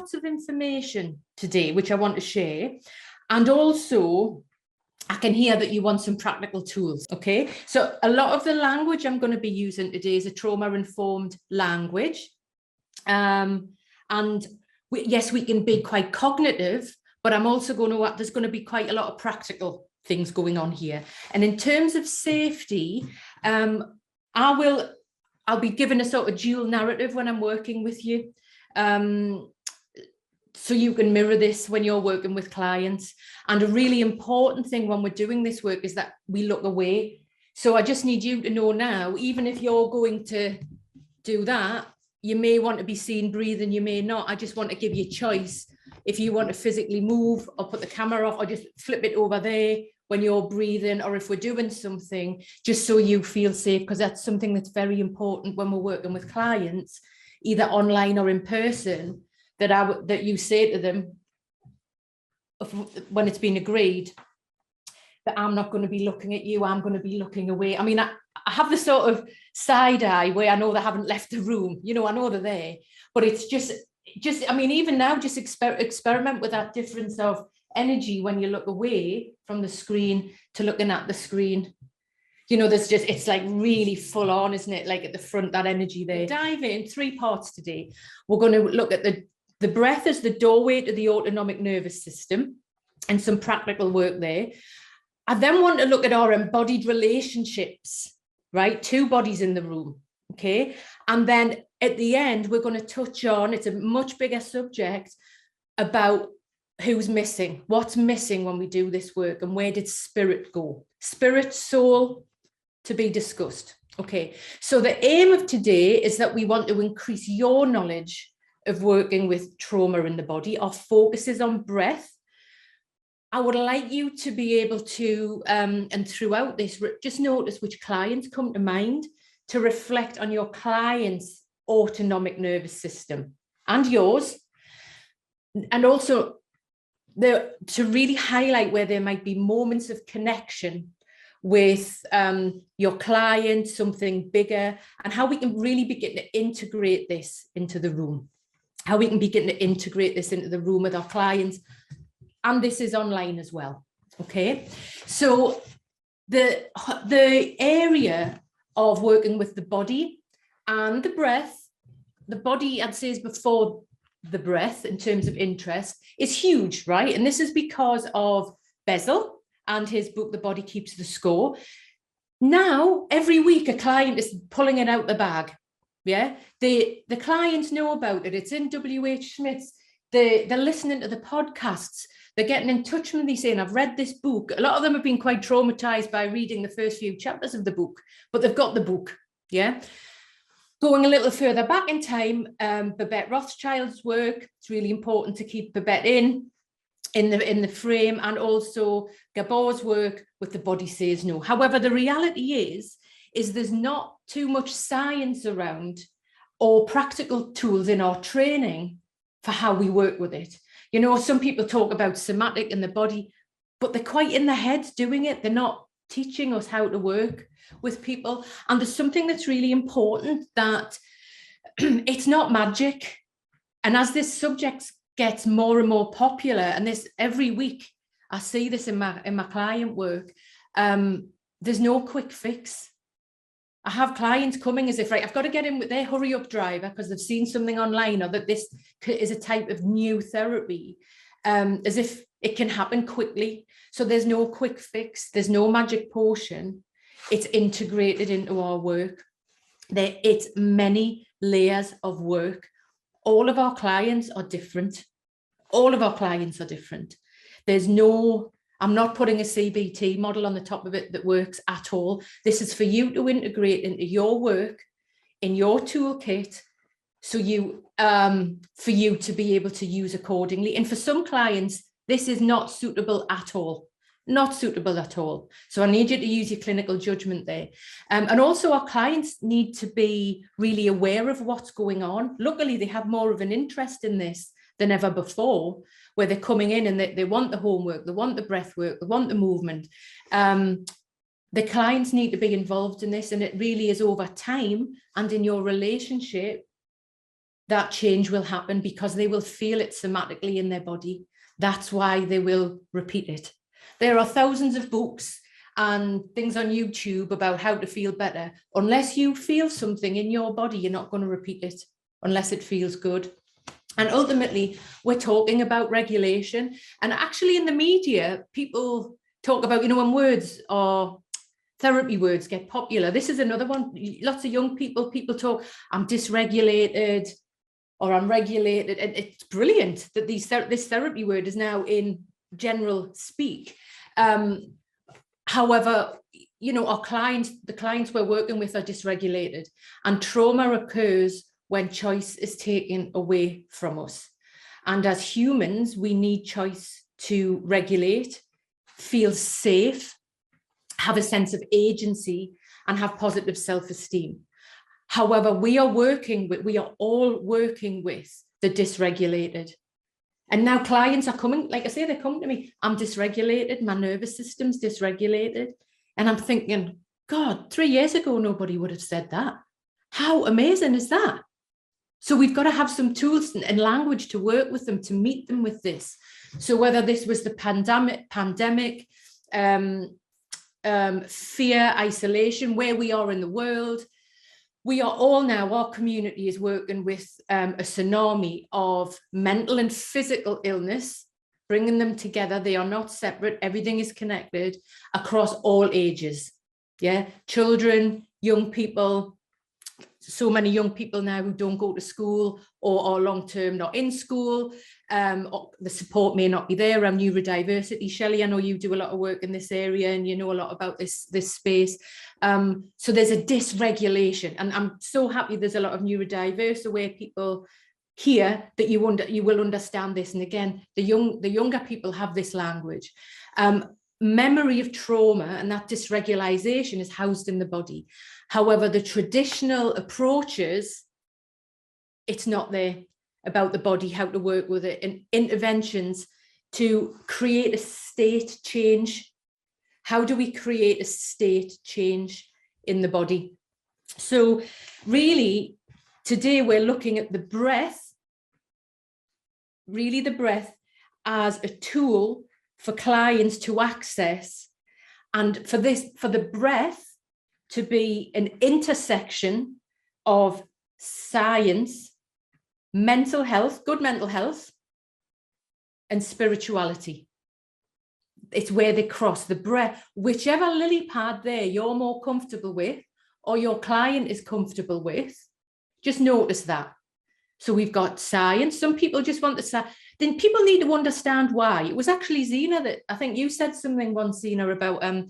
lots of information today, which I want to share. And also, I can hear that you want some practical tools, okay? So a lot of the language I'm going to be using today is a trauma-informed language. And yes, we can be quite cognitive, but I'm also going to, there's going to be quite a lot of practical things going on here. And in terms of safety, I'll be given a sort of dual narrative when I'm working with you. So you can mirror this when you're working with clients. And a really important thing when we're doing this work is that we look away. So I just need you to know now, even if you're going to do that, you may want to be seen breathing, you may not. I just want to give you a choice. If you want to physically move or put the camera off or just flip it over there when you're breathing, or if we're doing something, just so you feel safe, because that's something that's very important when we're working with clients, either online or in person, that you say to them when it's been agreed that I'm not going to be looking at you, I'm going to be looking away. I mean, I have the sort of side eye where I know they haven't left the room, you know, I know they're there, but it's just, I mean, even now, just experiment with that difference of energy when you look away from the screen to looking at the screen. You know, there's just, it's like really full on, isn't it? Like at the front, that energy there. Dive in 3 parts today. We're going to look at the breath as the doorway to the autonomic nervous system and some practical work there. I then want to look at our embodied relationships, right? 2 bodies in the room, okay? And then at the end, we're going to touch on, it's a much bigger subject, about who's missing, what's missing when we do this work, and where did spirit go? Spirit, soul, to be discussed. Okay, so the aim of today is that we want to increase your knowledge of working with trauma in the body. Our focus is on breath. I would like you to be able to, and throughout this, just notice which clients come to mind, to reflect on your client's autonomic nervous system and yours. And also to really highlight where there might be moments of connection with your client, something bigger, and how we can really begin to integrate this into the room, how we can begin to integrate this into the room with our clients. And this is online as well. Okay, so the area of working with the body and the breath, the body, I'd say, is before the breath in terms of interest, is huge, right? And this is because of Bezel and his book, The Body Keeps the Score. Now, every week, a client is pulling it out the bag. Yeah, the clients know about it. It's in W.H. Smith's. They're listening to the podcasts. They're getting in touch with me saying, I've read this book. A lot of them have been quite traumatized by reading the first few chapters of the book, but they've got the book. Yeah. Going a little further back in time, Babette Rothschild's work. It's really important to keep Babette in the frame, and also Gabor's work with The Body Says No. However, the reality is there's not too much science around or practical tools in our training for how we work with it. You know, some people talk about somatic in the body, but they're quite in the head doing it. They're not teaching us how to work with people. And there's something that's really important, that it's not magic. And as this subject gets more and more popular, and this every week, I see this in my client work, there's no quick fix. I have clients coming as if, right, I've got to get in with their hurry up driver because they've seen something online, or that this is a type of new therapy, as if it can happen quickly. So there's no quick fix. There's no magic potion. It's integrated into our work. It's many layers of work. All of our clients are different. All of our clients are different. I'm not putting a CBT model on the top of it that works at all. This is for you to integrate into your work, in your toolkit, so for you to be able to use accordingly. And for some clients, this is not suitable at all. Not suitable at all. So I need you to use your clinical judgment there. And also our clients need to be really aware of what's going on. Luckily, they have more of an interest in this than ever before, where they're coming in and they want the homework, they want the breath work, they want the movement. The clients need to be involved in this, and it really is over time and in your relationship that change will happen because they will feel it somatically in their body. That's why they will repeat it. There are thousands of books and things on YouTube about how to feel better. Unless you feel something in your body, you're not going to repeat it unless it feels good. And ultimately, we're talking about regulation. And actually in the media, people talk about, when words or therapy words get popular. This is another one. Lots of young people talk, I'm dysregulated or I'm regulated. And it's brilliant that this therapy word is now in general speak. However, the clients we're working with are dysregulated, and trauma occurs when choice is taken away from us. And as humans, we need choice to regulate, feel safe, have a sense of agency, and have positive self-esteem. However, we are all working with the dysregulated. And now clients are coming, like I say, they're coming to me, I'm dysregulated, my nervous system's dysregulated. And I'm thinking, God, 3 years ago, nobody would have said that. How amazing is that? So we've got to have some tools and language to work with them, to meet them with this. So whether this was the pandemic, fear, isolation, where we are in the world, we are all now, our community is working with a tsunami of mental and physical illness, bringing them together. They are not separate. Everything is connected across all ages. Yeah, children, young people, so many young people now who don't go to school or are long-term not in school. The support may not be there around neurodiversity. Shelley, I know you do a lot of work in this area and you know a lot about this space. So there's a dysregulation, and I'm so happy there's a lot of neurodiverse aware people here that you will understand this. And again, the younger people have this language. Memory of trauma and that dysregulation is housed in the body. However, the traditional approaches, it's not there about the body, how to work with it, and interventions to create a state change. How do we create a state change in the body? So really, today we're looking at the breath, really the breath as a tool for clients to access, and for the breath to be an intersection of science, mental health, good mental health, and spirituality. It's where they cross. The breath, whichever lily pad there you're more comfortable with or your client is comfortable with, just notice that. So we've got science. Some people just want to say, then people need to understand why. It was actually Zena that, I think you said something once, Zena, about, I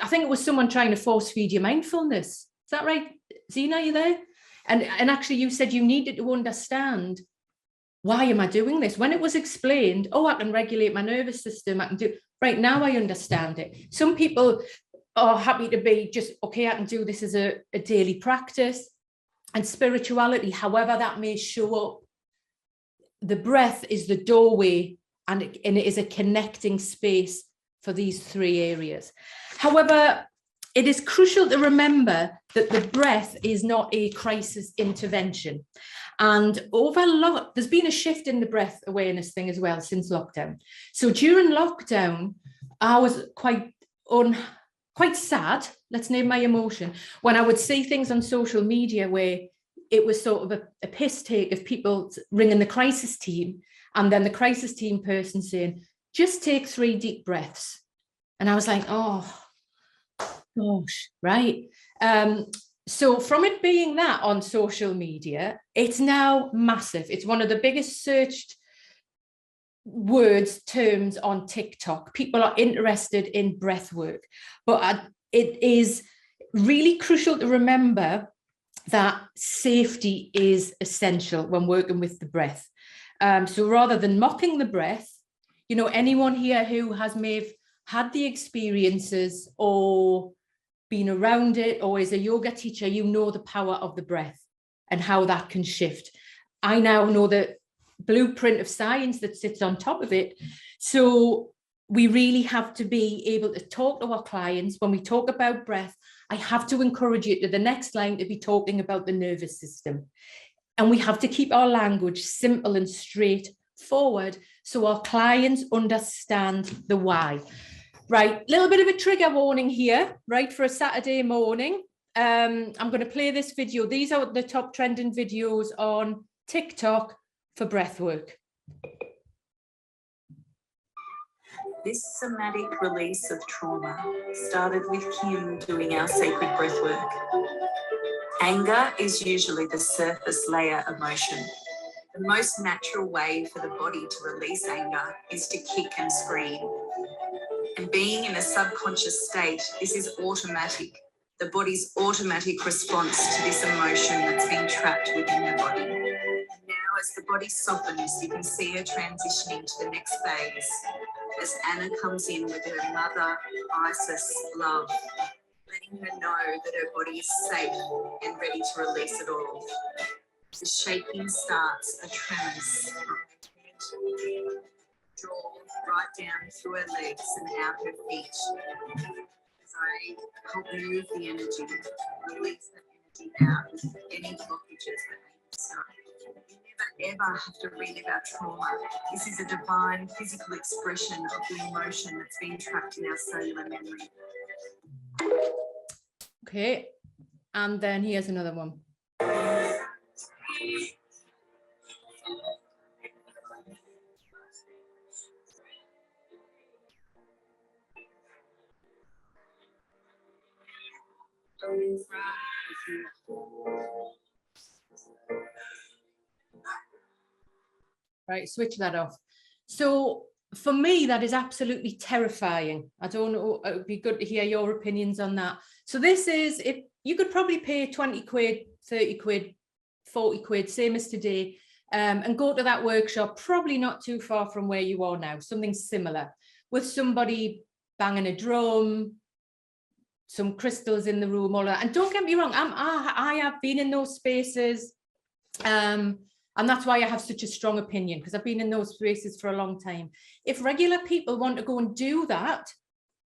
think it was someone trying to force feed you mindfulness. Is that right, Zena, are you there? And actually you said you needed to understand, why am I doing this? When it was explained, oh, I can regulate my nervous system, I can do, right, now I understand it. Some people are happy to be just, okay, I can do this as a daily practice. And spirituality, however that may show up, the breath is the doorway, and it is a connecting space for these three areas. However, it is crucial to remember that the breath is not a crisis intervention. And there's been a shift in the breath awareness thing as well since lockdown. So during lockdown, I was quite sad, let's name my emotion, when I would see things on social media where it was sort of a piss take of people ringing the crisis team, and then the crisis team person saying, just take 3 deep breaths. And I was like, oh, gosh, right. So from it being that on social media, it's now massive. It's one of the biggest searched terms on TikTok. People are interested in breath work, but it is really crucial to remember that safety is essential when working with the breath. So rather than mocking the breath, anyone here who may have had the experiences or been around it or is a yoga teacher, the power of the breath and how that can shift. I now know the blueprint of science that sits on top of it. So we really have to be able to talk to our clients. When we talk about breath, I have to encourage you to the next line to be talking about the nervous system. And we have to keep our language simple and straightforward so our clients understand the why. Right, little bit of a trigger warning here, right, for a Saturday morning. I'm going to play this video. These are the top trending videos on TikTok for breathwork. This somatic release of trauma started with Kim doing our sacred breathwork. Anger is usually the surface layer emotion. The most natural way for the body to release anger is to kick and scream. And being in a subconscious state, this is automatic. The body's automatic response to this emotion that's been trapped within the body. And now as the body softens, you can see her transitioning to the next phase. As Anna comes in with her mother, Isis, love, letting her know that her body is safe and ready to release it all. The shaking starts, a tremors from her head, draw right down through her legs and out her feet. As I help move the energy, release that energy out with any blockages that may be stuck. You never ever have to relive our trauma. This is a divine physical expression of the emotion that's been trapped in our cellular memory. Okay, and then here's another one. Right, switch that off. So for me, that is absolutely terrifying. I don't know, it would be good to hear your opinions on that. So this is, if you could probably pay 20 quid, 30 quid, 40 quid, same as today, and go to that workshop, probably not too far from where you are now, something similar, with somebody banging a drum, some crystals in the room, all that. And don't get me wrong, I have been in those spaces, and that's why I have such a strong opinion, because I've been in those spaces for a long time. If regular people want to go and do that,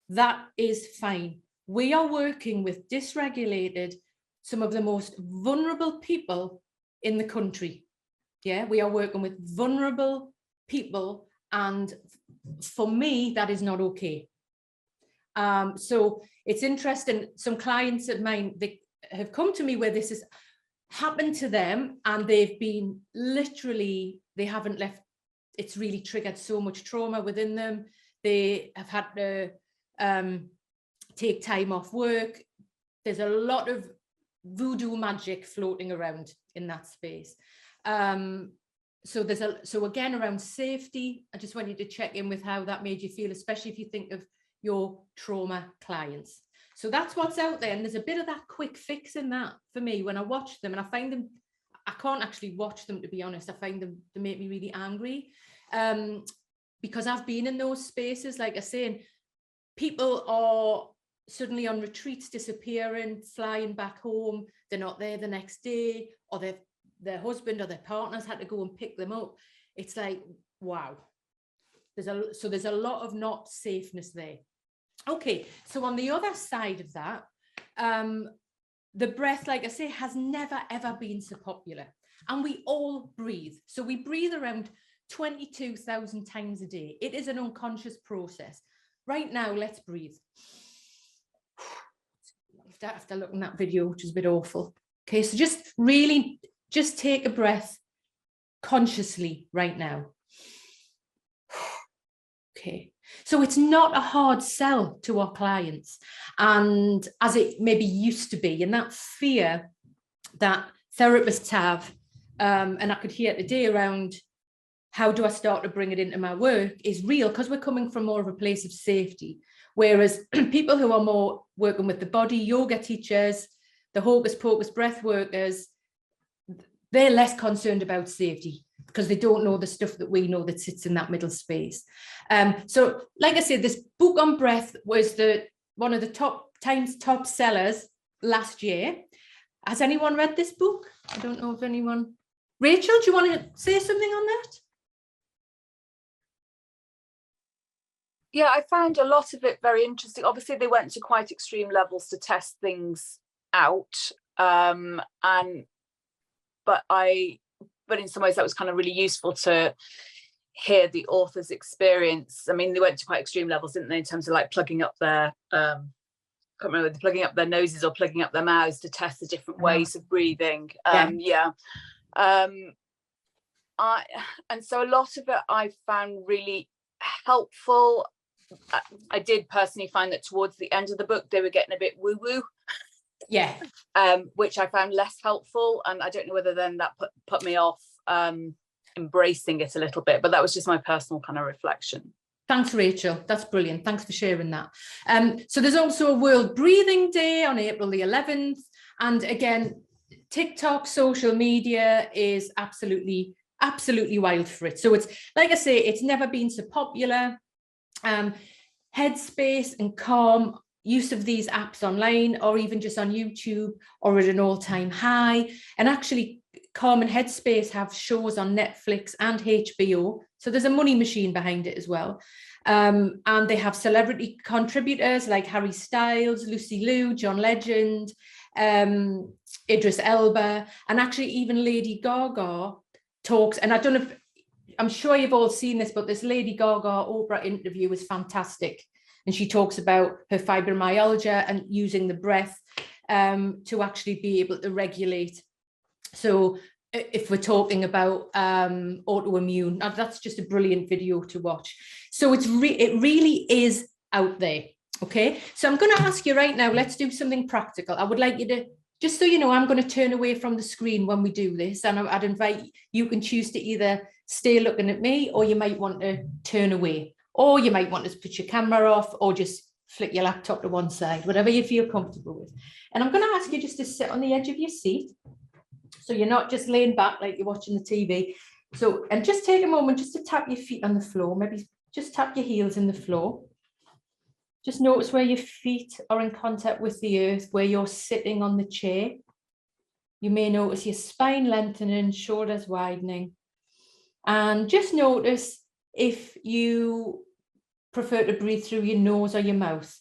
that is fine. We are working with dysregulated, some of the most vulnerable people in the country. Yeah, we are working with vulnerable people, and for me, that is not okay. So it's interesting. Some clients of mine, they have come to me where this has happened to them, and they've been literally, they haven't left. It's really triggered so much trauma within them. They have had to take time off work. There's a lot of voodoo magic floating around in that space. So again, around safety, I just want you to check in with how that made you feel, especially if you think of your trauma clients. So that's what's out there. And there's a bit of that quick fix in that for me when I watch them, and I find them, I can't actually watch them, to be honest. I find them to make me really angry, because I've been in those spaces, like I say, and people are suddenly on retreats, disappearing, flying back home. They're not there the next day, or their husband or their partners had to go and pick them up. It's like, wow. There's a lot of not safeness there. Okay, so on the other side of that, the breath, like I say, has never ever been so popular, and we all breathe. So we breathe around 22,000 times a day. It is an unconscious process. Right now, let's breathe. After looking at that video, which is a bit awful. Okay, so just take a breath consciously right now. Okay, so it's not a hard sell to our clients, and as it maybe used to be, and that fear that therapists have, and I could hear today around how do I start to bring it into my work, is real, because we're coming from more of a place of safety. Whereas people who are more working with the body, yoga teachers, the hocus pocus breath workers, they're less concerned about safety, because they don't know the stuff that we know that sits in that middle space. So like I said, this book on breath was one of the top sellers last year. Has anyone read this book? I don't know if anyone. Rachel, do you want to say something on that? Yeah, I found a lot of it very interesting. Obviously, they went to quite extreme levels to test things out. And but in some ways that was kind of really useful to hear the author's experience. I mean, they went to quite extreme levels, didn't they, in terms of like plugging up their can't remember whether plugging up their noses or plugging up their mouths to test the different ways of breathing. And so a lot of it I found really helpful. I did personally find that towards the end of the book they were getting a bit woo-woo, which I found less helpful, and I don't know whether then that put me off embracing it a little bit, but that was just my personal kind of reflection. Thanks, Rachel. That's brilliant. Thanks for sharing that. So there's also a World Breathing Day on April the 11th. And again, TikTok, social media is absolutely wild for it. So it's, like I say, it's never been so popular. Headspace and Calm, use of these apps online or even just on YouTube or at an all-time high. And actually, Calm and Headspace have shows on Netflix and HBO. So there's a money machine behind it as well. And they have celebrity contributors like Harry Styles, Lucy Liu, John Legend, Idris Elba, and actually even Lady Gaga talks. And I don't know if, I'm sure you've all seen this, but this Lady Gaga Oprah interview is fantastic. And she talks about her fibromyalgia and using the breath to actually be able to regulate. So if we're talking about autoimmune, that's just a brilliant video to watch. So it really is out there. Okay, so I'm going to ask you right now, let's do something practical. I would like you to, just so you know, I'm going to turn away from the screen when we do this, and I'd invite you can choose to either stay looking at me, or you might want to turn away, or you might want to put your camera off, or just flick your laptop to one side, whatever you feel comfortable with. And I'm going to ask you just to sit on the edge of your seat, so you're not just laying back like you're watching the TV. So, and just take a moment just to tap your feet on the floor, maybe just tap your heels in the floor. Just notice where your feet are in contact with the earth, where you're sitting on the chair. You may notice your spine lengthening, shoulders widening. And just notice if you prefer to breathe through your nose or your mouth.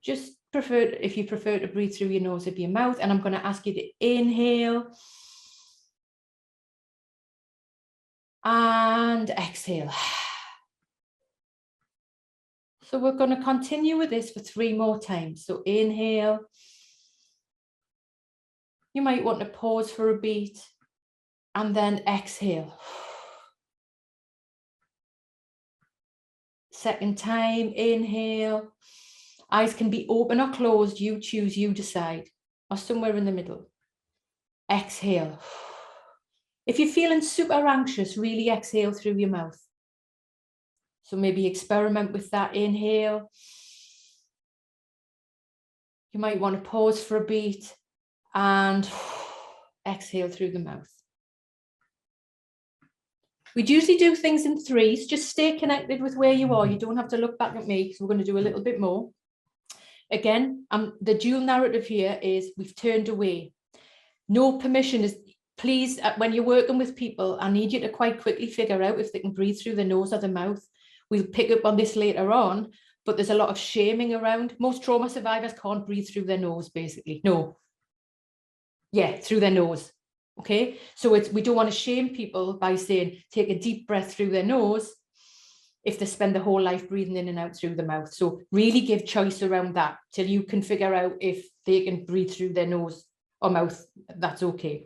Just if you prefer to breathe through your nose or your mouth. And I'm going to ask you to inhale and exhale. So we're going to continue with this for 3 more times. So inhale. You might want to pause for a beat and then exhale. Second time, inhale. Eyes can be open or closed. You choose, you decide, or somewhere in the middle. Exhale. If you're feeling super anxious, really exhale through your mouth. So maybe experiment with that. Inhale. You might want to pause for a beat and exhale through the mouth. We'd usually do things in 3s. Just stay connected with where you are. You don't have to look back at me because we're going to do a little bit more. Again, the dual narrative here is we've turned away. No permission is, please, when you're working with people, I need you to quite quickly figure out if they can breathe through the nose or the mouth. We'll pick up on this later on, but there's a lot of shaming around. Most trauma survivors can't breathe through their nose, basically. No. Yeah, through their nose. Okay, so we don't want to shame people by saying take a deep breath through their nose if they spend their whole life breathing in and out through the mouth. So really give choice around that till you can figure out if they can breathe through their nose or mouth. That's okay.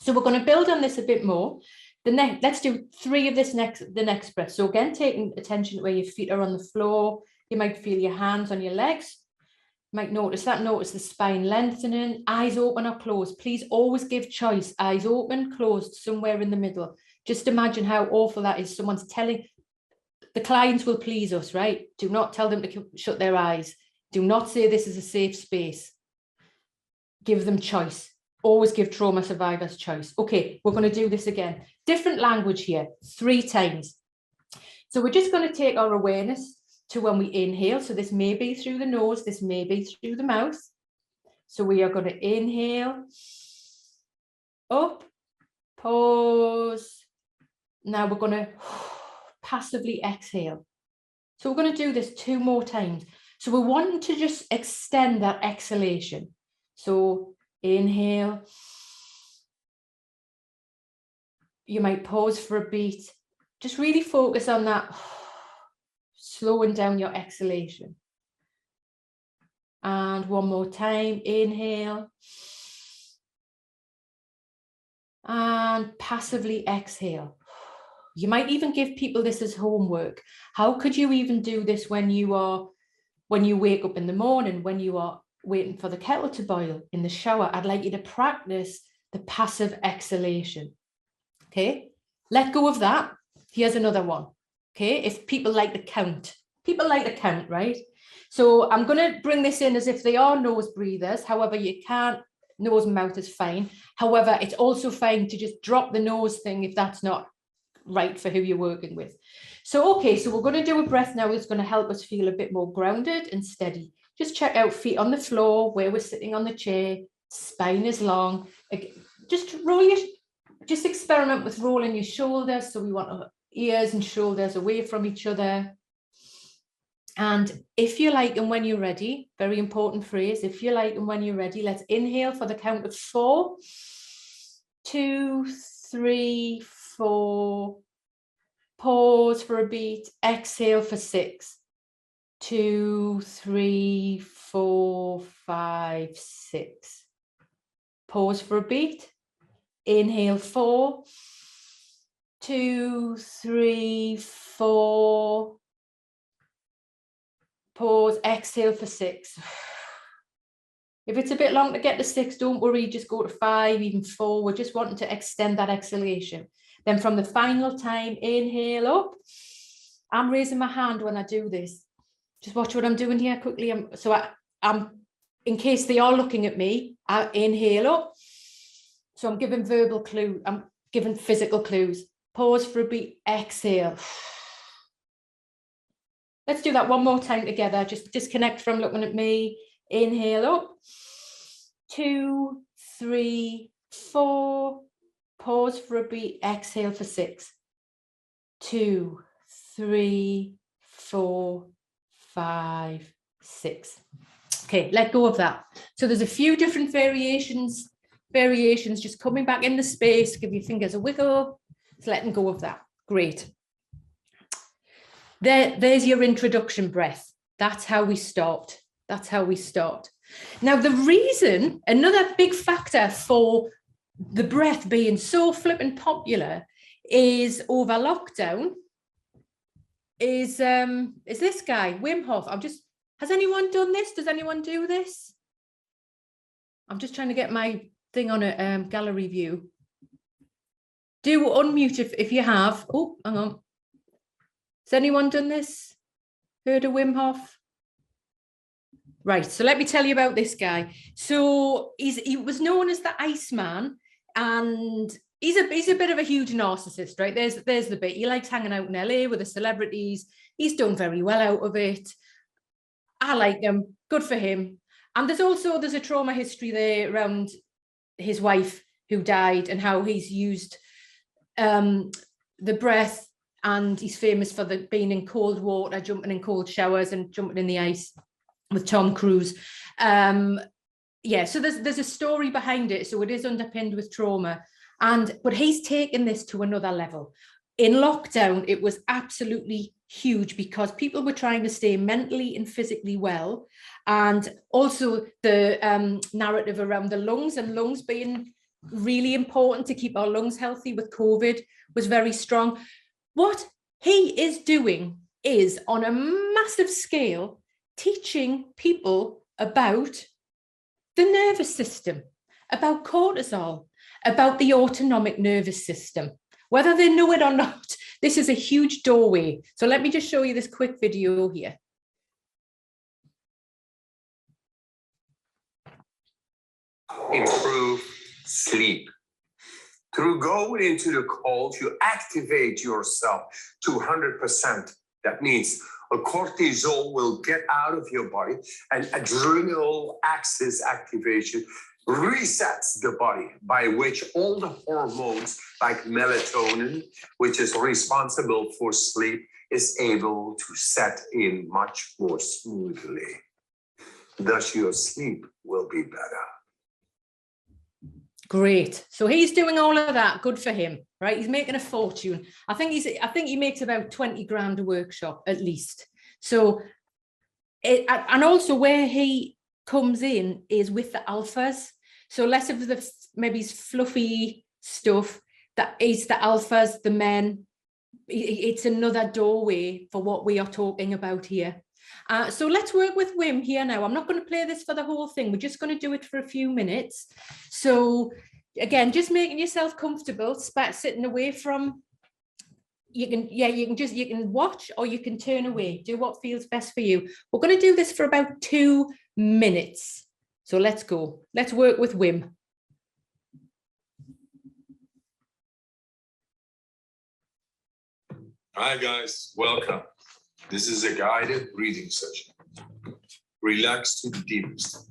So we're going to build on this a bit more. Let's do 3 of the next breath. So again, taking attention to where your feet are on the floor. You might feel your hands on your legs. You might notice the spine lengthening. Eyes open or closed. Please always give choice. Eyes open, closed, somewhere in the middle. Just imagine how awful that is. Someone's telling, the clients will please us, right? Do not tell them to shut their eyes. Do not say this is a safe space. Give them choice. Always give trauma survivors choice. Okay, we're going to do this again. Different language here, 3 times. So we're just going to take our awareness to when we inhale. So this may be through the nose, this may be through the mouth. So we are going to inhale, up, pause. Now we're going to passively exhale. So we're going to do this 2 more times. So we're wanting to just extend that exhalation. So inhale, you might pause for a beat. Just really focus on that, slowing down your exhalation. And one more time, inhale. And passively exhale. You might even give people this as homework. How could you even do this when you wake up in the morning, when you are waiting for the kettle to boil, in the shower? I'd like you to practice the passive exhalation. Okay, let go of that. Here's another one. Okay, if people like to count, right? So I'm going to bring this in as if they are nose breathers. However, you can't, nose and mouth is fine. However, it's also fine to just drop the nose thing if that's not right for who you're working with. So, okay, so we're going to do a breath now that's going to help us feel a bit more grounded and steady. Just check out feet on the floor, where we're sitting on the chair, spine is long. Just experiment with rolling your shoulders. So we want our ears and shoulders away from each other. And if you like, and when you're ready, very important phrase, if you like, and when you're ready, let's inhale for the count of 4, 2, 3, 4, pause for a beat, exhale for 6, 2, 3, 4, 5, 6. Pause for a beat, inhale 4, 2, 3, 4, pause, exhale for 6. If it's a bit long to get to 6, don't worry, just go to 5, even 4. We're just wanting to extend that exhalation. Then from the final time, inhale up. I'm raising my hand when I do this. Just watch what I'm doing here quickly. I'm in case they are looking at me, I inhale up. So I'm giving verbal clue. I'm giving physical clues. Pause for a beat, exhale. Let's do that one more time together. Just disconnect from looking at me. Inhale up. 2, 3, 4. Pause for a beat. Exhale for 6. 2, 3, 4, 5, 6. Okay, let go of that. So there's a few different variations. Just coming back in the space. Give your fingers a wiggle. It's letting go of that. Great. There's your introduction breath. That's how we start. Now, the reason, another big factor for the breath being so flippin' popular is over lockdown is this guy, Wim Hof. Has anyone done this? Does anyone do this? I'm just trying to get my thing on a gallery view. Do unmute if you have. Oh, hang on. Has anyone done this? Heard of Wim Hof? Right, so let me tell you about this guy. So he was known as the Iceman, and he's a bit of a huge narcissist, right? There's the bit. He likes hanging out in LA with the celebrities. He's done very well out of it. I like him. Good for him. And there's a trauma history there around his wife who died and how he's used the breath. And he's famous for being in cold water, jumping in cold showers and jumping in the ice with Tom Cruise. Yeah, so there's a story behind it. So it is underpinned with trauma. But he's taken this to another level. In lockdown, it was absolutely huge because people were trying to stay mentally and physically well. And also the narrative around the lungs and lungs being really important to keep our lungs healthy with COVID was very strong. What he is doing is, on a massive scale, teaching people about the nervous system, about cortisol, about the autonomic nervous system. Whether they know it or not, this is a huge doorway. So let me just show you this quick video here. Improve sleep. Through going into the cold, you activate yourself to 100%. That means a cortisol will get out of your body, and adrenal axis activation resets the body, by which all the hormones like melatonin, which is responsible for sleep, is able to set in much more smoothly. Thus your sleep will be better. Great. So he's doing all of that. Good for him, right? He's making a fortune. I think he makes about 20 grand a workshop at least. So and also where he comes in is with the alphas. So less of the maybe fluffy stuff, that is the alphas, the men. It's another doorway for what we are talking about here. So let's work with Wim here now. I'm not going to play this for the whole thing. We're just going to do it for a few minutes. So again, just making yourself comfortable, sitting away from, you can watch or you can turn away. Do what feels best for you. We're going to do this for about 2 minutes. So let's go. Let's work with Wim. Hi guys, welcome. This is a guided breathing session. Relax to the deepest.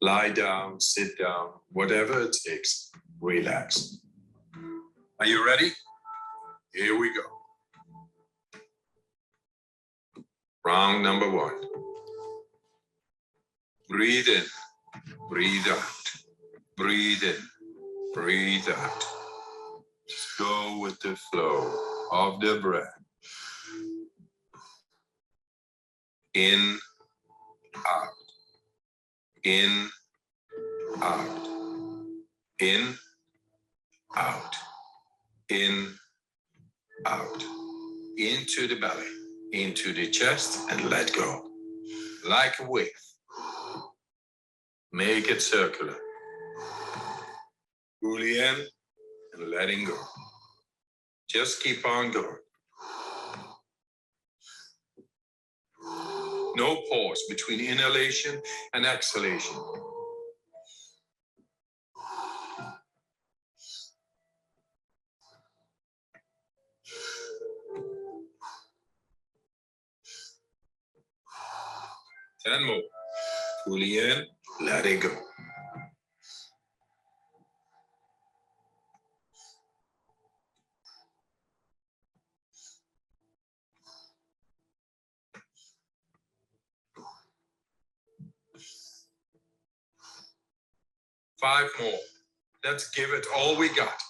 Lie down, sit down, whatever it takes, relax. Are you ready? Here we go. Round number 1. Breathe in, breathe out, breathe in, breathe out. Just go with the flow of the breath. In, out, in, out, in, out, in, out, into the belly, into the chest, and let go. Like a wave. Make it circular. Fully in and letting go. Just keep on going. No pause between inhalation and exhalation. Ten more. Fully in, let it go. Five more. Let's give it all we got.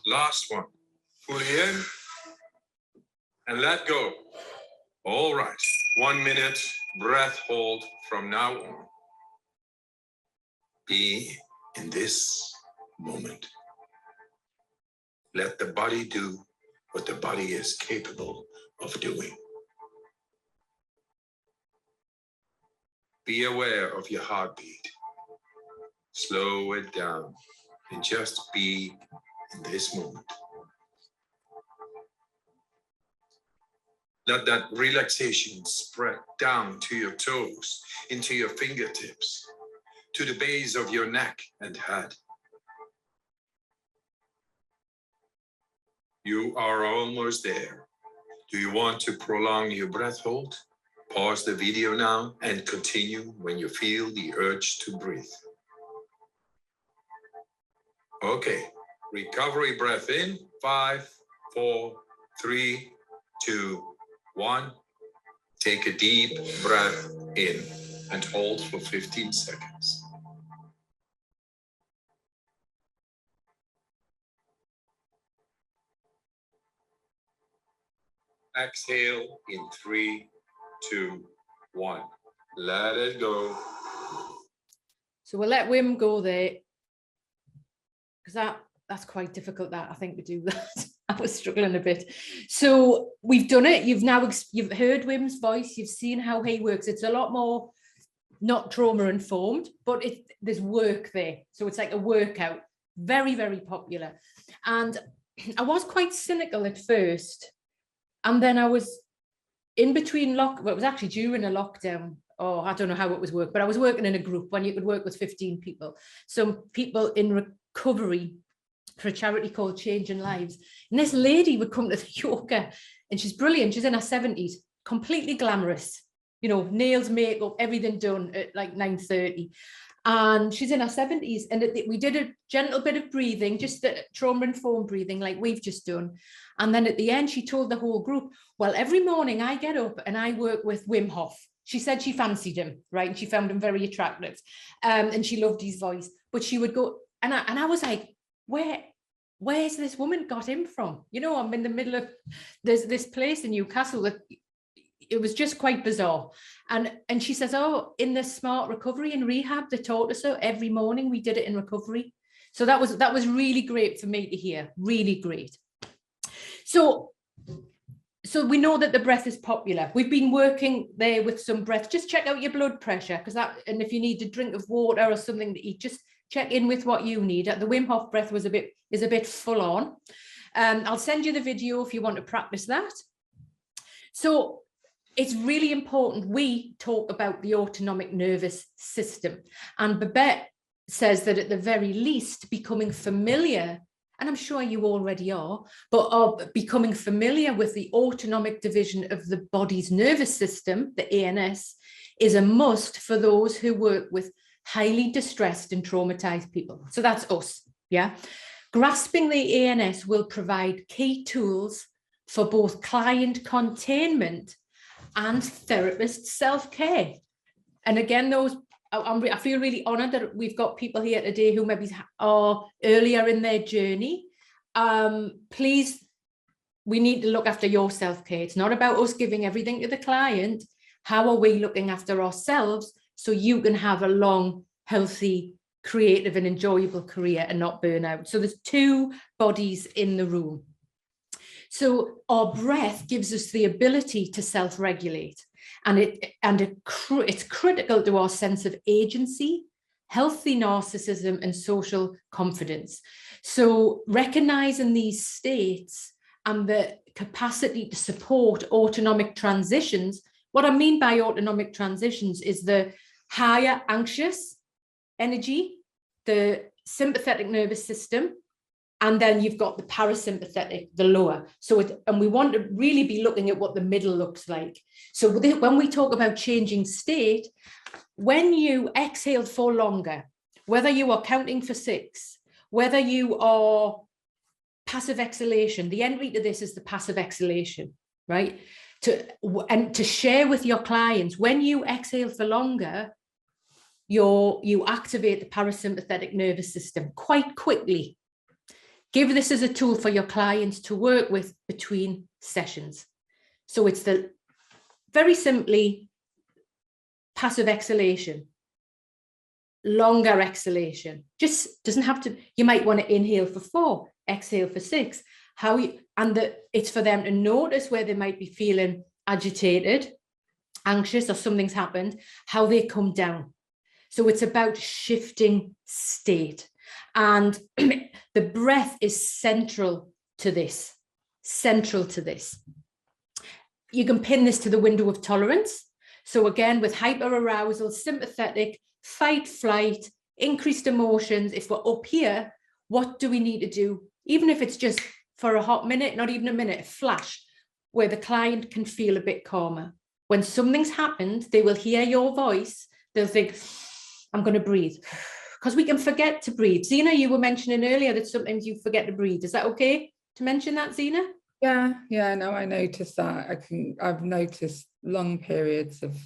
Last one. Fully in and let go. All right. 1 minute breath hold from now on. Be in this moment. Let the body do what the body is capable of doing. Be aware of your heartbeat. Slow it down and just be in this moment. Let that relaxation spread down to your toes, into your fingertips, to the base of your neck and head. You are almost there. Do you want to prolong your breath hold? Pause the video now and continue when you feel the urge to breathe. Okay, recovery breath in, 5, 4, 3, 2, 1. Take a deep breath in and hold for 15 seconds. Exhale in 3, 2, 1. Let it go. So we'll let Wim go there, because that's quite difficult, that I think, to do that. I was struggling a bit. So we've done it. You've heard Wim's voice. You've seen how he works. It's a lot more not trauma informed, but there's work there. So it's like a workout. Very, very popular. And I was quite cynical at first. And then I was in between it was actually during a lockdown. Oh, I don't know how it was work, but I was working in a group when you could work with 15 people. Some people in recovery for a charity called Changing Lives. And this lady would come to the yoga, and she's brilliant. She's in her 70s, completely glamorous, you know, nails, makeup, everything done at like 9:30. And she's in her 70s. And we did a gentle bit of breathing, just the trauma-informed breathing like we've just done. And then at the end, she told the whole group, well, every morning I get up and I work with Wim Hof. She said she fancied him, right? And she found him very attractive. And she loved his voice. But she would go, and I was like, where's this woman got him from? You know, I'm in the middle of, there's this place in Newcastle that it was just quite bizarre. And she says, oh, in the smart recovery and rehab, they taught us so every morning we did it in recovery. So that was really great for me to hear, really great. So we know that the breath is popular. We've been working there with some breath. Just check out your blood pressure, and if you need a drink of water or something to eat, just check in with what you need. The Wim Hof breath is a bit full on. I'll send you the video if you want to practice that. So it's really important we talk about the autonomic nervous system. And Babette says that at the very least, becoming familiar, and I'm sure you already are, but becoming familiar with the autonomic division of the body's nervous system, the ANS, is a must for those who work with highly distressed and traumatized people. So that's us, yeah? Grasping the ANS will provide key tools for both client containment and therapist self-care. And again, I feel really honored that we've got people here today who maybe are earlier in their journey. Please, we need to look after your self-care. It's not about us giving everything to the client. How are we looking after ourselves so you can have a long, healthy, creative and enjoyable career and not burn out? So there's two bodies in the room. So our breath gives us the ability to self-regulate, and it's critical to our sense of agency, healthy narcissism, and social confidence. So recognizing these states and the capacity to support autonomic transitions. What I mean by autonomic transitions is the higher anxious energy, the sympathetic nervous system, and then you've got the parasympathetic, the lower. And we want to really be looking at what the middle looks like. So when we talk about changing state, when you exhale for longer, whether you are counting for 6, whether you are passive exhalation, the entry to this is the passive exhalation, right? To share with your clients, when you exhale for longer, you activate the parasympathetic nervous system quite quickly. Give this as a tool for your clients to work with between sessions. So it's very simply passive exhalation, longer exhalation. Just doesn't have to, you might want to inhale for 4, exhale for 6. It's for them to notice where they might be feeling agitated, anxious, or something's happened, how they come down. So it's about shifting state. And the breath is central to this. You can pin this to the window of tolerance. So again, with hyperarousal, sympathetic, fight, flight, increased emotions, if we're up here, what do we need to do? Even if it's just for a hot minute, not even a minute, a flash, where the client can feel a bit calmer. When something's happened, they will hear your voice. They'll think, I'm going to breathe. Because we can forget to breathe. Zena, you were mentioning earlier that sometimes you forget to breathe. Is that okay to mention that, Zena? Yeah, no, I noticed that. I've noticed long periods of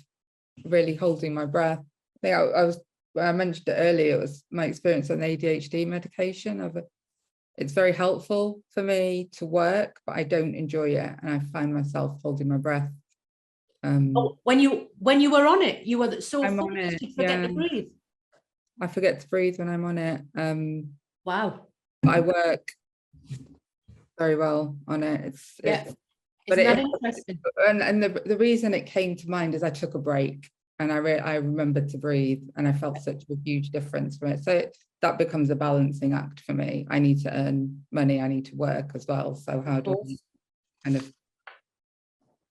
really holding my breath. I mentioned it earlier, it was my experience on ADHD medication. It's very helpful for me to work, but I don't enjoy it. And I find myself holding my breath. When you were on it, you were so focused you forget to breathe. I forget to breathe when I'm on it. Wow. I work very well on it. Interesting. And the reason it came to mind is I took a break and I remembered to breathe, and I felt such a huge difference from it. So that becomes a balancing act for me. I need to earn money, I need to work as well. So how do I kind of,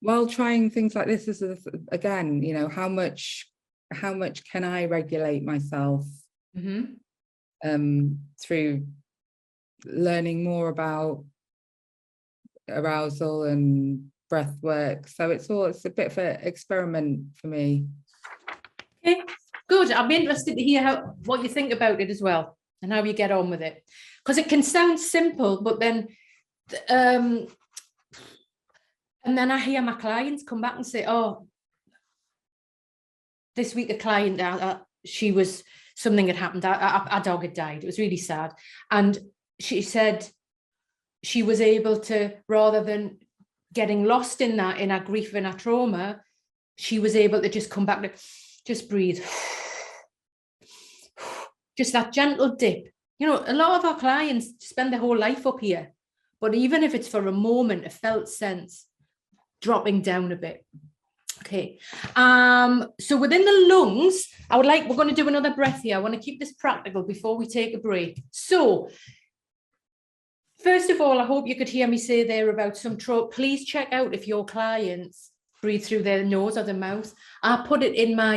while trying things like this, is again, you know, how much can I regulate myself through learning more about arousal and breath work. So it's a bit of an experiment for me. Okay, good. I'm interested to hear what you think about it as well, and how you get on with it, because it can sound simple, but then and then I hear my clients come back and say, oh, this week a client, she was, something had happened, our dog had died, it was really sad, and she said she was able to, rather than getting lost in that, in our grief and our trauma, she was able to just come back to just breathe, just that gentle dip. You know, a lot of our clients spend their whole life up here, but even if it's for a moment, a felt sense, dropping down a bit. Okay, so within the lungs, we're going to do another breath here. I want to keep this practical before we take a break. So first of all, I hope you could hear me say there about some trauma. Please check out if your clients breathe through their nose or their mouth. I put it in my,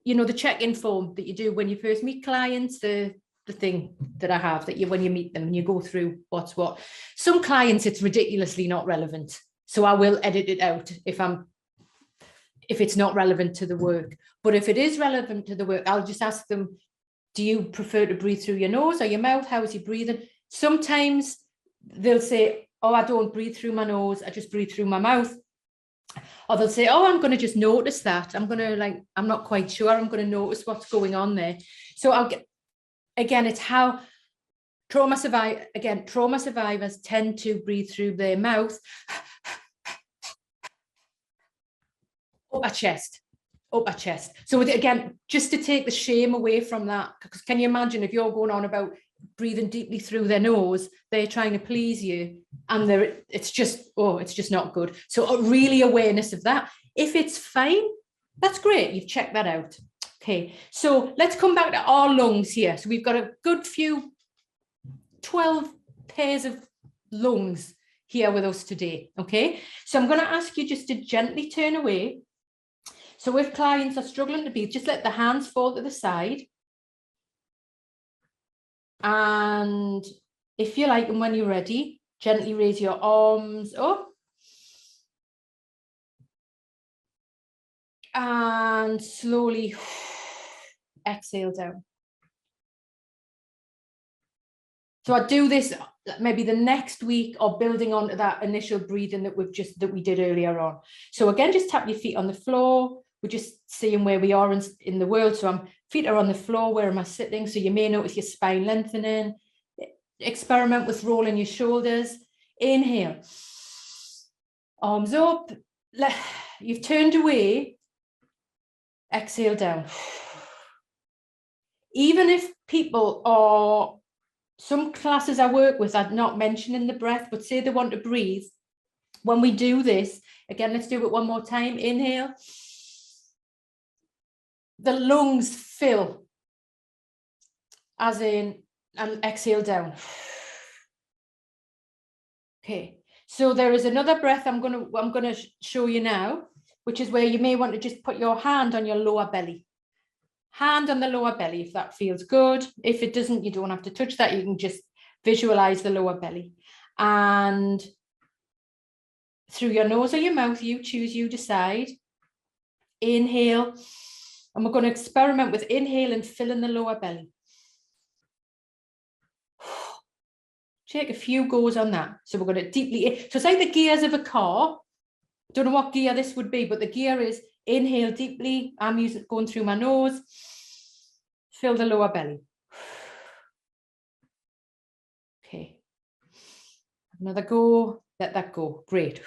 you know, the check-in form that you do when you first meet clients, the thing that I have that when you meet them and you go through what's what. Some clients, it's ridiculously not relevant. So I will edit it out if it's not relevant to the work. But if it is relevant to the work, I'll just ask them, do you prefer to breathe through your nose or your mouth? How is he breathing? Sometimes they'll say, oh, I don't breathe through my nose, I just breathe through my mouth. Or they'll say, oh, I'm going to just notice that. I'm not quite sure. I'm going to notice what's going on there. So again, it's how trauma survivors tend to breathe through their mouth, upper chest. So again, just to take the shame away from that, because can you imagine if you're going on about breathing deeply through their nose, they're trying to please you, and it's just not good. So really awareness of that. If it's fine, that's great, you've checked that out. Okay, so let's come back to our lungs here. So we've got a good few 12 pairs of lungs here with us today. Okay, so I'm going to ask you just to gently turn away. So if clients are struggling to breathe, just let the hands fall to the side. And if you like, and when you're ready, gently raise your arms up. And slowly exhale down. So I do this maybe the next week, or building on to that initial breathing that we did earlier on. So again, just tap your feet on the floor. We're just seeing where we are in the world. So feet are on the floor. Where am I sitting? So you may notice your spine lengthening. Experiment with rolling your shoulders. Inhale. Arms up. You've turned away. Exhale down. Even if people are, some classes I work with are not mentioning the breath, but say they want to breathe. When we do this, again, let's do it one more time. Inhale. The lungs fill, as in, and exhale down. Okay, so there is another breath I'm gonna show you now, which is where you may want to just put your hand on your lower belly. Hand on the lower belly if that feels good. If it doesn't, you don't have to touch that. You can just visualize the lower belly. And through your nose or your mouth, you choose, you decide. Inhale. And we're going to experiment with inhale and fill in the lower belly. Take a few goes on that. So we're going to deeply, so it's like the gears of a car. Don't know what gear this would be, but the gear is inhale deeply. I'm going through my nose. Fill the lower belly. Okay. Another go. Let that go. Great.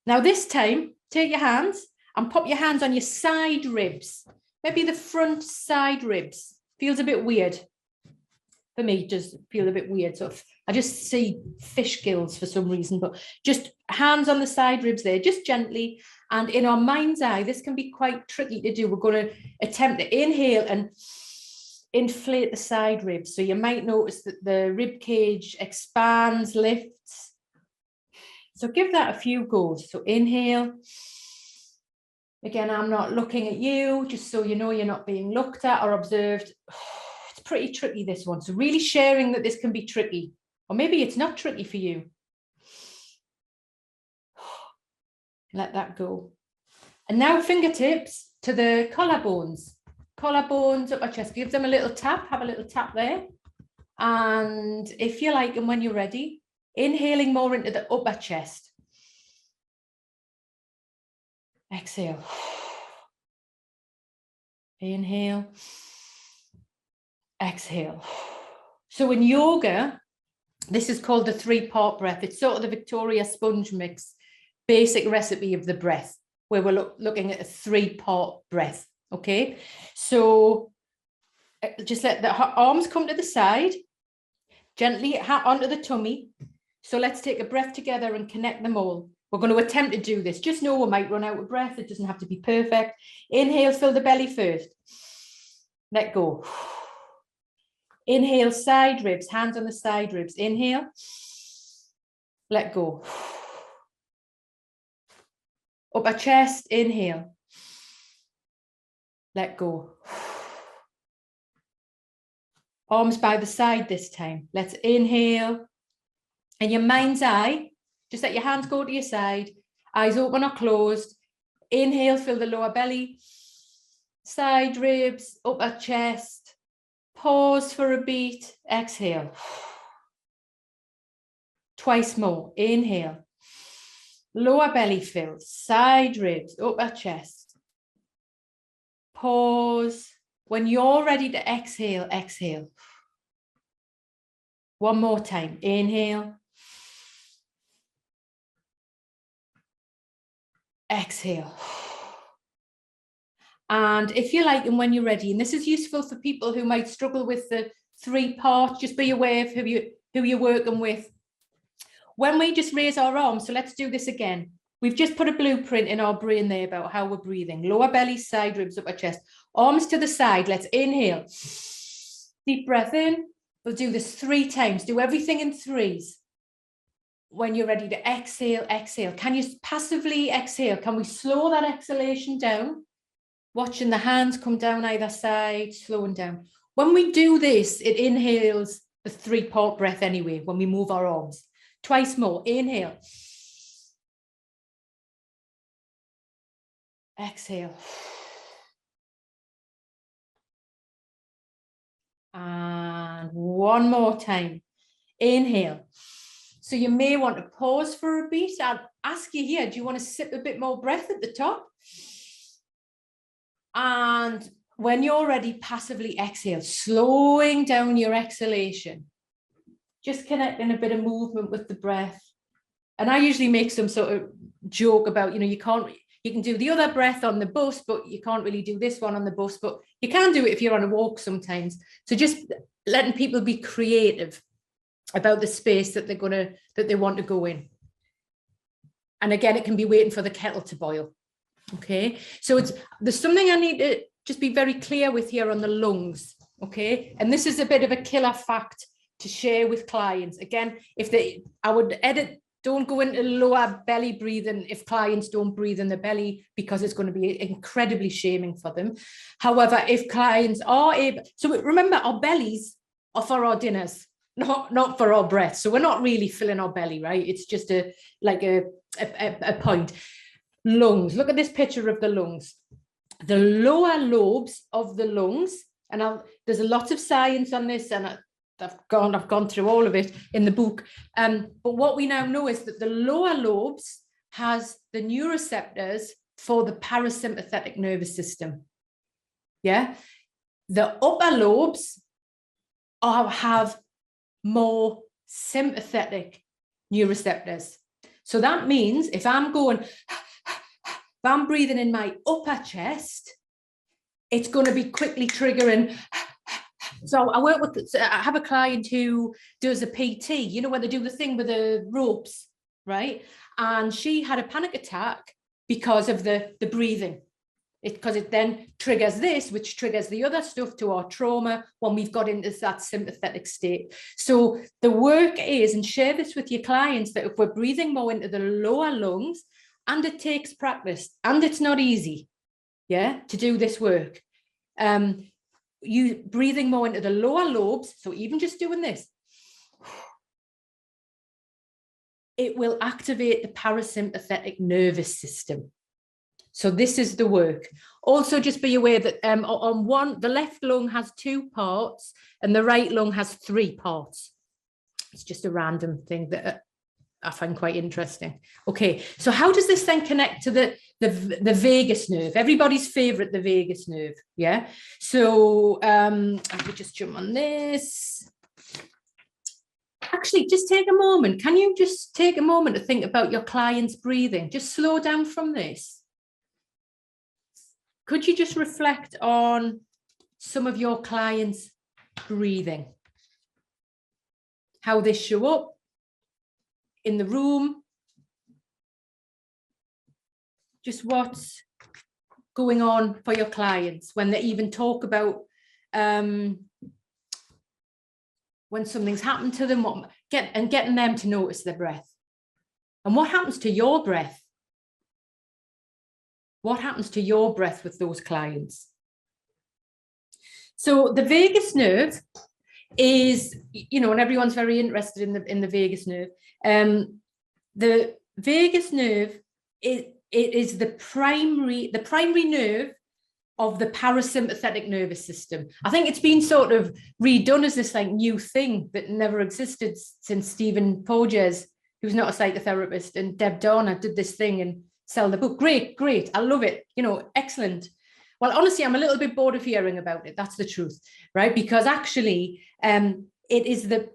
Now this time, take your hands and pop your hands on your side ribs. Maybe the front side ribs. Feels a bit weird. For me, it does feel a bit weird. So I just see fish gills for some reason, but just hands on the side ribs there, just gently. And in our mind's eye, this can be quite tricky to do. We're going to attempt to inhale and inflate the side ribs. So you might notice that the rib cage expands, lifts. So give that a few goes. So inhale. Again, I'm not looking at you, just so you know you're not being looked at or observed. It's pretty tricky, this one. So really sharing that this can be tricky, or maybe it's not tricky for you. Let that go. And now fingertips to the collarbones. Collarbones up our chest. Give them a little tap. Have a little tap there. And if you like, and when you're ready, inhaling more into the upper chest. Exhale. Inhale. Exhale. So in yoga, this is called the 3-part breath. It's sort of the Victoria sponge mix, basic recipe of the breath, where we're looking at a 3-part breath. Okay, so just let the arms come to the side, gently onto the tummy. So let's take a breath together and connect them all. We're going to attempt to do this. Just know we might run out of breath. It doesn't have to be perfect. Inhale, fill the belly first. Let go. Inhale, side ribs, hands on the side ribs. Inhale. Let go. Upper chest, inhale. Let go. Arms by the side this time. Let's inhale. In your mind's eye, just let your hands go to your side. Eyes open or closed. Inhale, fill the lower belly. Side ribs, upper chest. Pause for a beat. Exhale. Twice more. Inhale. Lower belly fills. Side ribs, upper chest. Pause. When you're ready to exhale, exhale. One more time. Inhale. Exhale. And if you like, and when you're ready, and this is useful for people who might struggle with the 3 parts, just be aware of who you're working with. When we just raise our arms, so let's do this again. We've just put a blueprint in our brain there about how we're breathing. Lower belly, side ribs, upper chest. Arms to the side. Let's inhale. Deep breath in. We'll do this 3 times. Do everything in 3s. When you're ready to exhale, exhale. Can you passively exhale? Can we slow that exhalation down? Watching the hands come down either side, slowing down. When we do this, it inhales the 3-part breath anyway, when we move our arms. Twice more. Inhale. Exhale. And one more time. Inhale. So you may want to pause for a beat. I'll ask you here, do you want to sip a bit more breath at the top? And when you're ready, passively exhale, slowing down your exhalation. Just connecting a bit of movement with the breath. And I usually make some sort of joke about, you can do the other breath on the bus, but you can't really do this one on the bus, but you can do it if you're on a walk sometimes. So just letting people be creative about the space that they want to go in. And again, it can be waiting for the kettle to boil. Okay, so there's something I need to just be very clear with here on the lungs. Okay, and this is a bit of a killer fact to share with clients. Again, I would edit, don't go into lower belly breathing if clients don't breathe in the belly, because it's going to be incredibly shaming for them. However, if clients are able, so remember, our bellies are for our dinners, not for our breath. So we're not really filling our belly, right? It's just a point. Lungs. Look at this picture of the lungs. The lower lobes of the lungs, and there's a lot of science on this, and I've gone through all of it in the book. But what we now know is that the lower lobes has the neuroreceptors for the parasympathetic nervous system. Yeah. The upper lobes have more sympathetic neuroreceptors. So that means if I'm breathing in my upper chest, it's going to be quickly triggering. So I have a client who does a PT, where they do the thing with the ropes, right? And she had a panic attack because of the breathing. Because it then triggers this, which triggers the other stuff to our trauma when we've got into that sympathetic state. So the work is, and share this with your clients, that if we're breathing more into the lower lungs, and it takes practice, and it's not easy, to do this work. You breathing more into the lower lobes, so even just doing this, it will activate the parasympathetic nervous system. So this is the work. Also, just be aware that on one, the left lung has 2 parts and the right lung has 3 parts. It's just a random thing that I find quite interesting. Okay, so how does this then connect to the vagus nerve? Everybody's favorite, the vagus nerve. Yeah. So I will just jump on this. Actually, just take a moment. Can you just take a moment to think about your client's breathing? Just slow down from this. Could you just reflect on some of your clients' breathing? How they show up in the room, just what's going on for your clients when they even talk about when something's happened to them, getting them to notice their breath. And what happens to your breath? What happens to your breath with those clients? So the vagus nerve is, you know, and everyone's very interested in the vagus nerve. The vagus nerve is the primary nerve of the parasympathetic nervous system. I think it's been sort of redone as this like new thing that never existed since Stephen Porges, who's not a psychotherapist, and Deb Darner did this thing and sell the book. Great, I love it. You know, excellent. Well, honestly, I'm a little bit bored of hearing about it. That's the truth, right? Because actually, it is the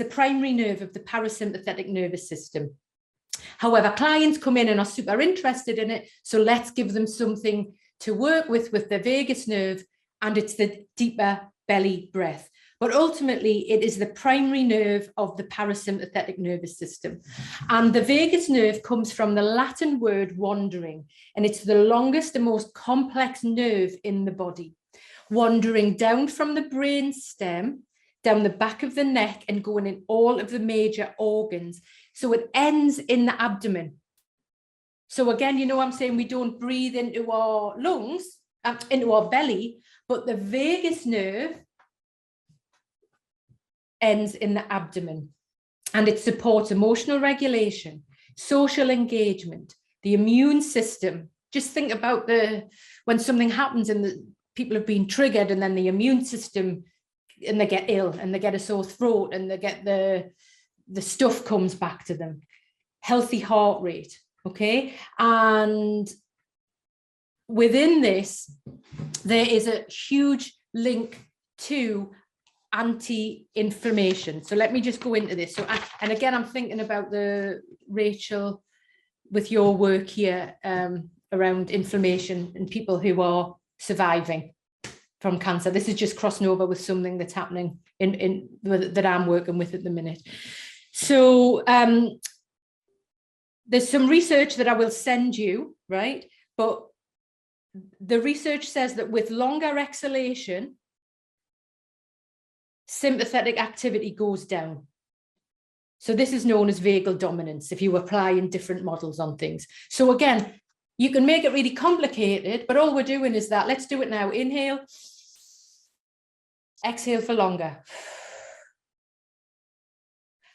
primary nerve of the parasympathetic nervous system. However, clients come in and are super interested in it, so let's give them something to work with the vagus nerve, and it's the deeper belly breath. But ultimately, it is the primary nerve of the parasympathetic nervous system. And the vagus nerve comes from the Latin word wandering, and it's the longest and most complex nerve in the body, wandering down from the brain stem, down the back of the neck, and going in all of the major organs. So it ends in the abdomen. So again, you know, I'm saying we don't breathe into our lungs, into our belly, but the vagus nerve ends in the abdomen, and it supports emotional regulation, social engagement, the immune system. Just think about when something happens and the people have been triggered, and then the immune system, and they get ill and they get a sore throat and they get the stuff comes back to them. Healthy heart rate. Okay, and within this, there is a huge link to anti-inflammation. So let me just go into this. So, and again, I'm thinking about Rachel, with your work here around inflammation and people who are surviving from cancer. This is just crossing over with something that's happening that I'm working with at the minute. So there's some research that I will send you, right? But the research says that with longer exhalation, sympathetic activity goes down. So this is known as vagal dominance, if you apply in different models on things. So again, you can make it really complicated, but all we're doing is that. Let's do it now. Inhale, exhale for longer.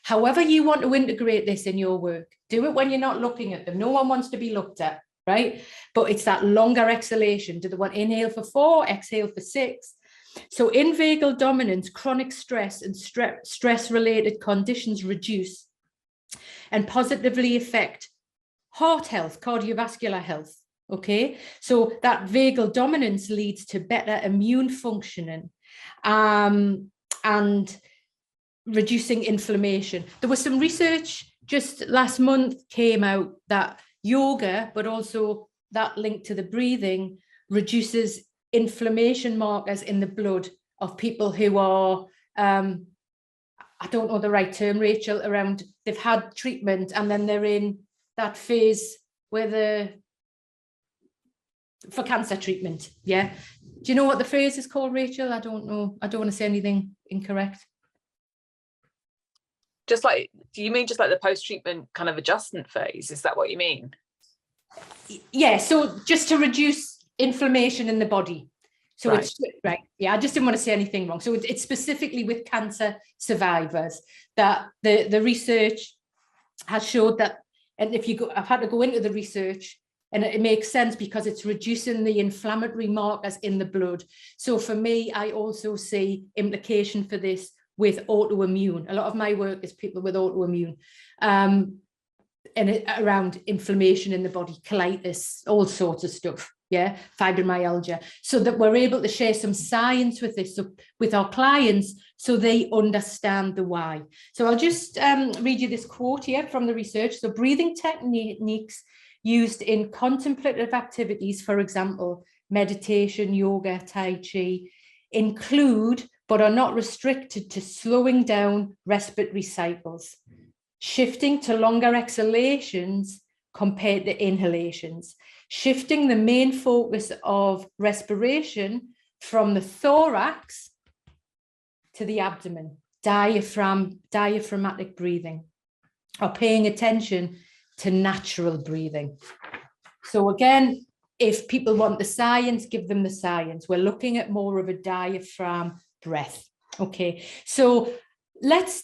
However you want to integrate this in your work, do it when you're not looking at them. No one wants to be looked at, right? But it's that longer exhalation. Do the one inhale for 4, exhale for 6. So in vagal dominance, chronic stress and stress-related conditions reduce and positively affect heart health, cardiovascular health, okay? So that vagal dominance leads to better immune functioning and reducing inflammation. There was some research just last month came out that yoga, but also that link to the breathing, reduces inflammation markers in the blood of people who are, I don't know the right term, Rachel, around they've had treatment and then they're in that phase where for cancer treatment. Yeah. Do you know what the phase is called, Rachel? I don't know. I don't want to say anything incorrect. Just like, do you mean just like the post-treatment kind of adjustment phase? Is that what you mean? Yeah, so just to reduce inflammation in the body. So right. It's right. Yeah, I just didn't want to say anything wrong. So it's specifically with cancer survivors that the research has showed that, and if you go, I've had to go into the research, and it makes sense because it's reducing the inflammatory markers in the blood. So for me, I also see implication for this with autoimmune. A lot of my work is people with autoimmune, and around inflammation in the body, colitis, all sorts of stuff. Yeah, fibromyalgia, so that we're able to share some science with this, so with our clients, so they understand the why. So I'll just read you this quote here from the research. So breathing techniques used in contemplative activities, for example, meditation, yoga, tai chi, include but are not restricted to slowing down respiratory cycles, shifting to longer exhalations compared to inhalations, shifting the main focus of respiration from the thorax to the abdomen, diaphragmatic breathing, or paying attention to natural breathing. So again, if people want the science, give them the science. We're looking at more of a diaphragm breath. Okay, so let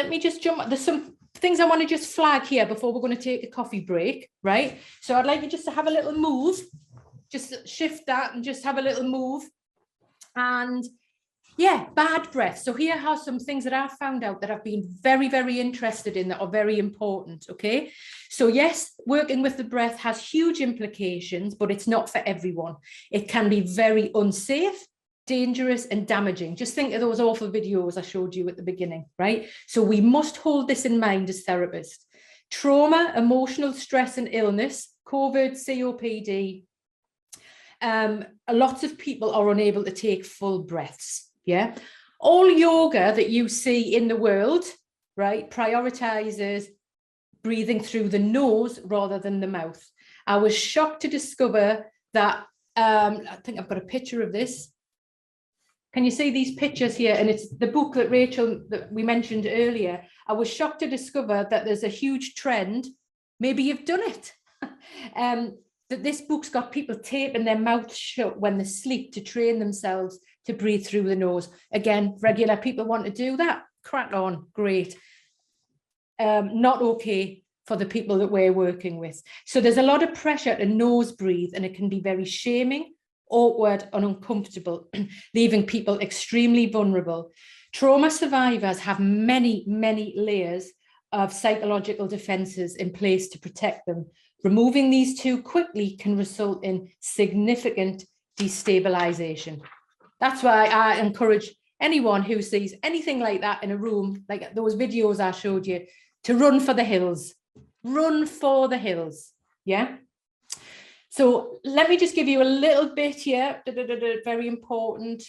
me just jump. There's some things I want to just flag here before we're going to take a coffee break, right? So I'd like you just to have a little move, just shift that and just have a little move. And yeah, bad breath. So here are some things that I've found out that I've been very, very interested in that are very important, okay? So yes, working with the breath has huge implications, but it's not for everyone. It can be very unsafe, dangerous and damaging. Just think of those awful videos I showed you at the beginning, right? So we must hold this in mind as therapists. Trauma, emotional stress and illness, COVID, COPD. Lots of people are unable to take full breaths. Yeah, all yoga that you see in the world, right, prioritizes breathing through the nose rather than the mouth. I was shocked to discover that, I think I've got a picture of this. Can you see these pictures here? And it's the book that Rachel, that we mentioned earlier. I was shocked to discover that there's a huge trend. Maybe you've done it. That this book's got people taping their mouth shut when they sleep to train themselves to breathe through the nose. Again, regular people want to do that. Crack on, great. Not okay for the people that we're working with. So there's a lot of pressure to nose breathe, and it can be very shaming, awkward and uncomfortable, leaving people extremely vulnerable. Trauma survivors have many, many layers of psychological defenses in place to protect them. Removing these too quickly can result in significant destabilization. That's why I encourage anyone who sees anything like that in a room, like those videos I showed you, to run for the hills. Run for the hills. Yeah. So let me just give you a little bit here. Very important.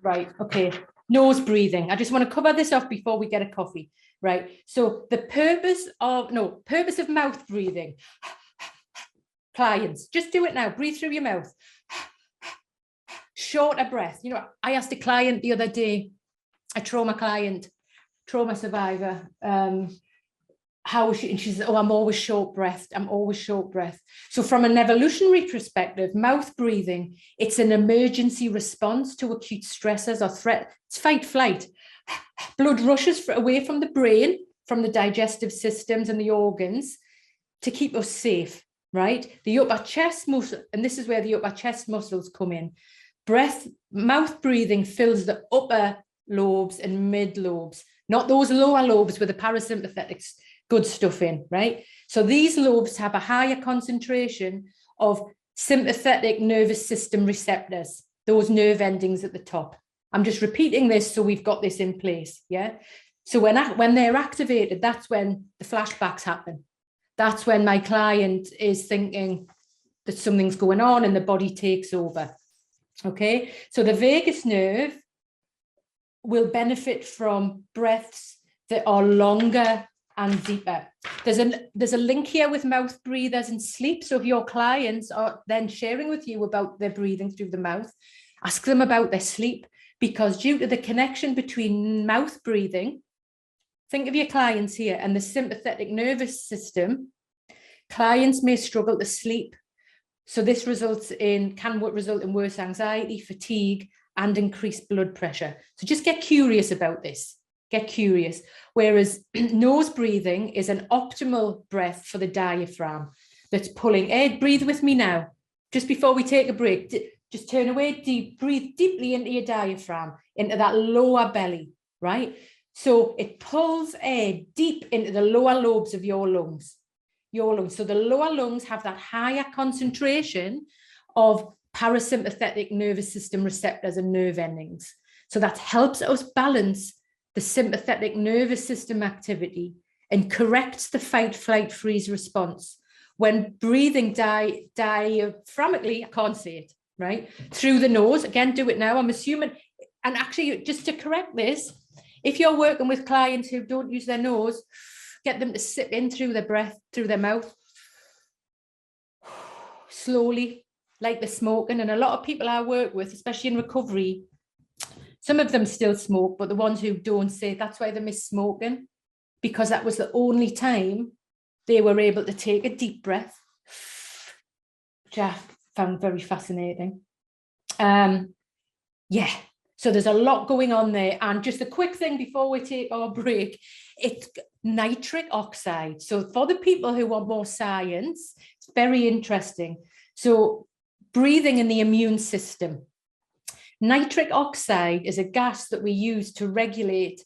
Right. Okay. Nose breathing. I just want to cover this off before we get a coffee. Right. So the purpose of mouth breathing. Clients, just do it now. Breathe through your mouth. Shorter breath. You know, I asked a client the other day, a trauma client, trauma survivor, how was she? And she said, oh, I'm always short breathed. I'm always short breathed. So from an evolutionary perspective, mouth breathing, it's an emergency response to acute stressors or threat. It's fight, flight. Blood rushes away from the brain, from the digestive systems and the organs to keep us safe, right? The upper chest muscle, and this is where the upper chest muscles come in. Mouth breathing fills the upper lobes and mid lobes, not those lower lobes with the parasympathetic good stuff in, right? So these lobes have a higher concentration of sympathetic nervous system receptors, those nerve endings at the top. I'm just repeating this so we've got this in place, yeah? So when they're activated, that's when the flashbacks happen. That's when my client is thinking that something's going on and the body takes over, okay? So the vagus nerve will benefit from breaths that are longer and deeper. There's a link here with mouth breathers and sleep. So if your clients are then sharing with you about their breathing through the mouth, ask them about their sleep, because due to the connection between mouth breathing, think of your clients here, and the sympathetic nervous system, clients may struggle to sleep. So this can result in worse anxiety, fatigue, and increased blood pressure. So just get curious about this. Get curious. Whereas nose breathing is an optimal breath for the diaphragm that's pulling. Ed, breathe with me now. Just before we take a break, just turn away deep, breathe deeply into your diaphragm, into that lower belly, right? So it pulls air deep into the lower lobes of your lungs. So the lower lungs have that higher concentration of parasympathetic nervous system receptors and nerve endings. So that helps us balance the sympathetic nervous system activity and corrects the fight, flight, freeze response. When breathing diaphragmically, I can't say it, right? Through the nose, again, do it now. I'm assuming, and actually just to correct this, if you're working with clients who don't use their nose, get them to sip in through their breath, through their mouth, slowly, like they're smoking. And a lot of people I work with, especially in recovery, some of them still smoke, but the ones who don't say that's why they miss smoking, because that was the only time they were able to take a deep breath, which I found very fascinating. Yeah, so there's a lot going on there. And just a quick thing before we take our break, it's nitric oxide. So for the people who want more science, it's very interesting. So breathing in the immune system. Nitric oxide is a gas that we use to regulate.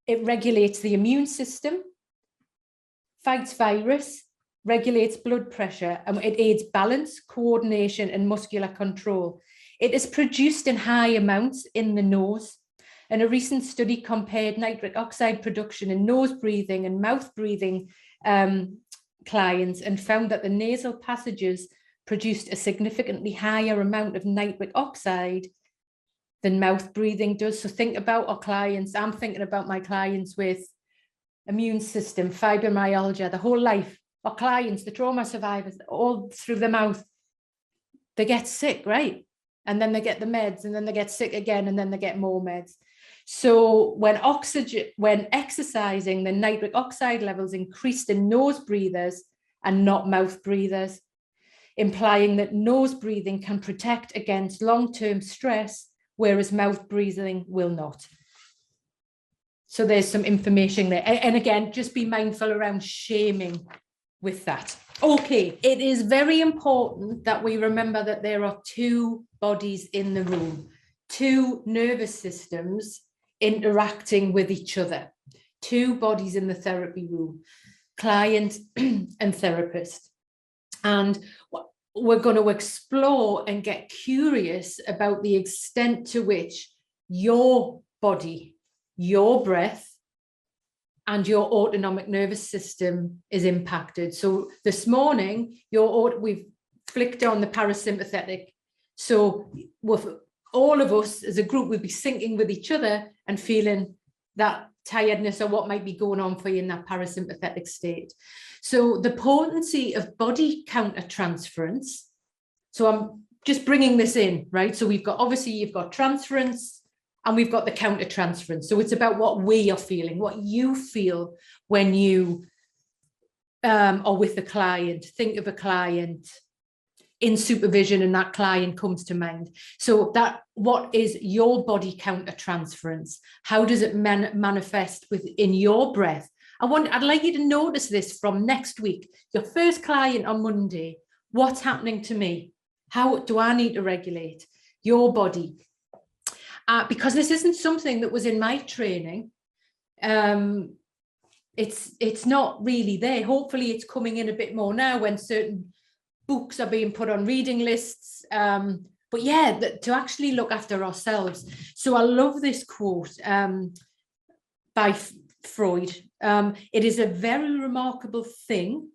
It regulates the immune system, fights virus, regulates blood pressure, and it aids balance, coordination, and muscular control. It is produced in high amounts in the nose. And a recent study compared nitric oxide production in nose breathing and mouth breathing clients and found that the nasal passages produced a significantly higher amount of nitric oxide than mouth breathing does. So think about our clients. I'm thinking about my clients with immune system, fibromyalgia, the whole life. Our clients, the trauma survivors, all through the mouth, they get sick, right? And then they get the meds, and then they get sick again, and then they get more meds. So when exercising, the nitric oxide levels increased in nose breathers and not mouth breathers, implying that nose breathing can protect against long-term stress, whereas mouth breathing will not. So there's some information there. And again, just be mindful around shaming with that. Okay, it is very important that we remember that there are two bodies in the room, two nervous systems interacting with each other, two bodies in the therapy room, client and therapist. And we're going to explore and get curious about the extent to which your body, your breath, and your autonomic nervous system is impacted. So this morning, we've flicked on the parasympathetic. So with all of us as a group, we'll be syncing with each other and feeling that tiredness or what might be going on for you in that parasympathetic state. So the potency of body countertransference. So I'm just bringing this in, right? So we've got, obviously you've got transference, and we've got the countertransference. So it's about what we are feeling, what you feel when you are with the client. Think of a client in supervision and that client comes to mind. So that, what is your body countertransference? How does it manifest within your breath? I'd like you to notice this from next week. Your first client on Monday, what's happening to me? How do I need to regulate your body? Because this isn't something that was in my training. It's not really there. Hopefully it's coming in a bit more now when certain books are being put on reading lists. But yeah, to actually look after ourselves. So I love this quote by Freud. It is a very remarkable thing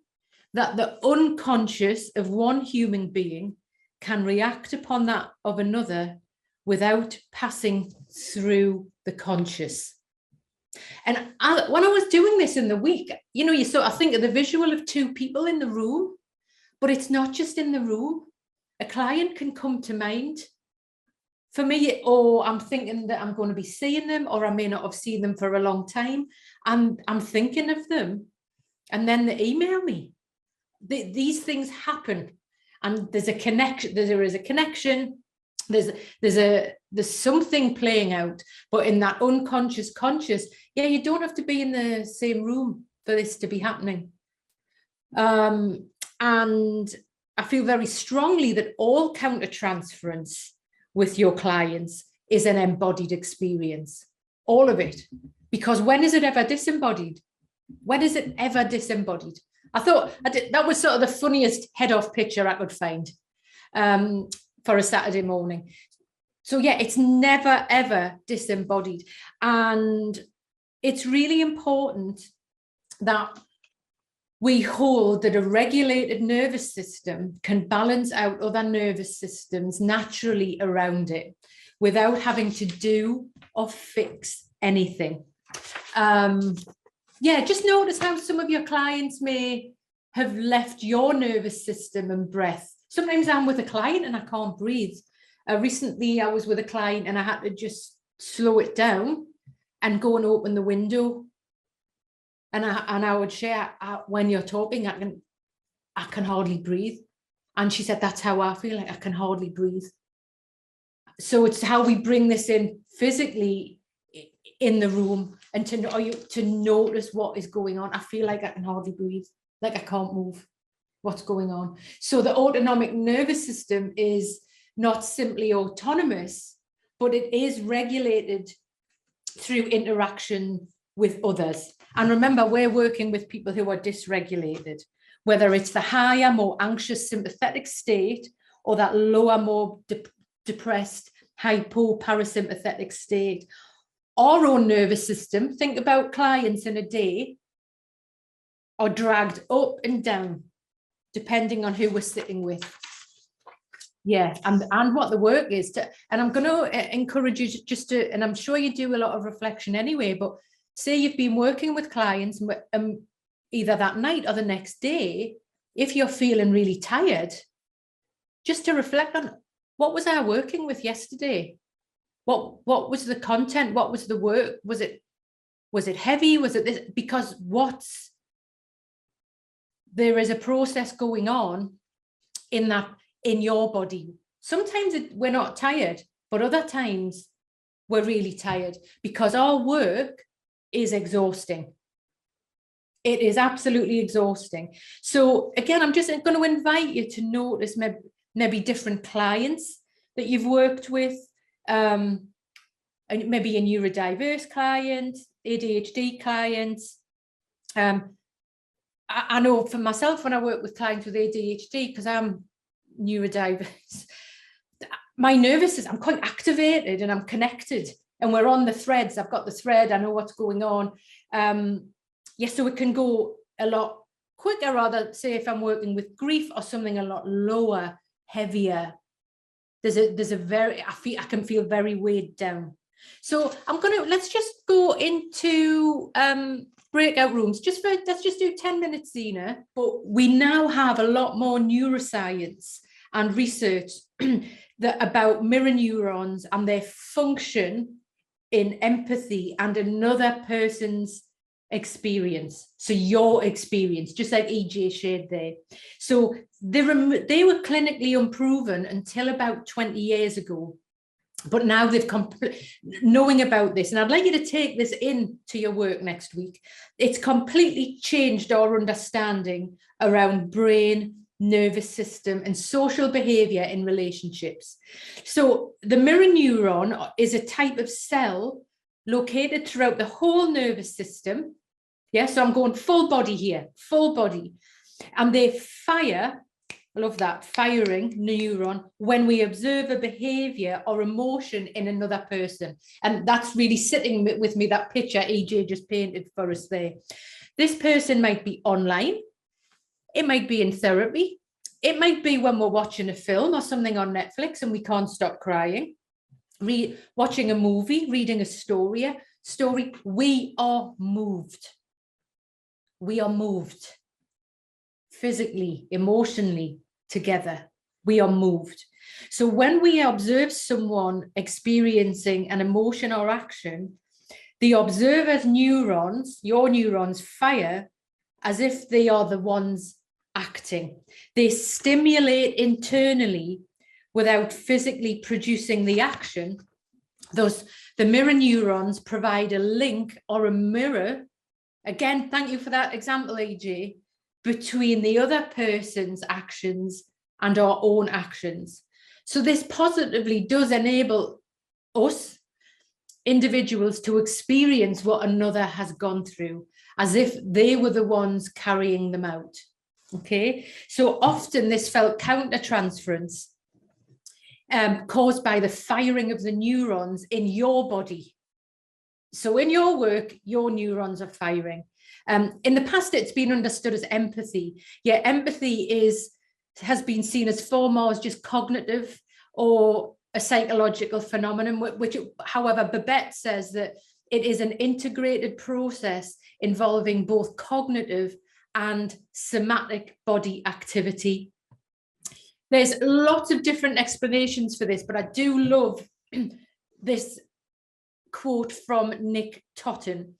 that the unconscious of one human being can react upon that of another without passing through the conscious. And when I was doing this in the week, you sort of think of the visual of two people in the room, but it's not just in the room. A client can come to mind. For me, I'm thinking that I'm going to be seeing them, or I may not have seen them for a long time. And I'm thinking of them, and then they email me. These things happen, and there's a connection. There is a connection. there's something playing out, but in that unconscious conscious, yeah, you don't have to be in the same room for this to be happening. And I feel very strongly that all countertransference with your clients is an embodied experience, all of it. Because when is it ever disembodied? When is it ever disembodied? I thought that was sort of the funniest head-off picture I could find for a Saturday morning. So yeah, it's never, ever disembodied. And it's really important that we hold that a regulated nervous system can balance out other nervous systems naturally around it without having to do or fix anything. Yeah, just notice how some of your clients may have left your nervous system and breath. Sometimes I'm with a client and I can't breathe. Recently, I was with a client and I had to just slow it down and go and open the window. And I would share, when you're talking, I can hardly breathe. And she said, that's how I feel, like I can hardly breathe. So it's how we bring this in physically in the room and to notice what is going on. I feel like I can hardly breathe, like I can't move. What's going on? So the autonomic nervous system is not simply autonomous, but it is regulated through interaction with others. And remember, we're working with people who are dysregulated, whether it's the higher, more anxious, sympathetic state or that lower, more depressed, hypo-parasympathetic state. Our own nervous system, think about clients in a day, are dragged up and down, depending on who we're sitting with. Yeah, and what the work is to, and I'm going to encourage you just to, and I'm sure you do a lot of reflection anyway, but say you've been working with clients either that night or the next day, if you're feeling really tired, just to reflect on, what was I working with yesterday? What was the content? What was the work? Was it heavy? Was it this? Because there is a process going on in your body. Sometimes we're not tired, but other times we're really tired because our work is exhausting. It is absolutely exhausting. So again, I'm just going to invite you to notice maybe different clients that you've worked with, and maybe a neurodiverse client, ADHD clients. I know for myself, when I work with clients with ADHD, because I'm neurodiverse, my nervous system, I'm quite activated and I'm connected and we're on the threads. I've got the thread, I know what's going on. Yeah, so it can go a lot quicker, rather say if I'm working with grief or something a lot lower, heavier. There's a very, I can feel very weighed down. So let's just go into breakout rooms. Let's just do 10 minutes, Zena. But we now have a lot more neuroscience and research about mirror neurons and their function in empathy and another person's experience. So your experience, just like EJ shared there. So they were clinically unproven until about 20 years ago. But now they've knowing about this, and I'd like you to take this into your work next week. It's completely changed our understanding around brain, nervous system, and social behavior in relationships. So the mirror neuron is a type of cell located throughout the whole nervous system. Yeah, so I'm going full body here, full body. And they fire, I love that, firing neuron when we observe a behavior or emotion in another person. And that's really sitting with me, that picture EJ just painted for us there. This person might be online. It might be in therapy. It might be when we're watching a film or something on Netflix and we can't stop crying. Watching a movie, reading a story. We are moved. We are moved physically, emotionally together. We are moved. So when we observe someone experiencing an emotion or action, the observer's neurons, your neurons, fire as if they are the ones acting. They stimulate internally without physically producing the action. Thus, the mirror neurons provide a link or a mirror. Again, thank you for that example, AJ, between the other person's actions and our own actions. So this positively does enable us, individuals, to experience what another has gone through, as if they were the ones carrying them out. Okay, so often this felt countertransference caused by the firing of the neurons in your body. So in your work, your neurons are firing. In the past, it's been understood as empathy. Yeah, empathy has been seen as far more as just cognitive or a psychological phenomenon, which, however, Babette says that it is an integrated process involving both cognitive and somatic body activity. There's lots of different explanations for this, but I do love this quote from Nick Totten.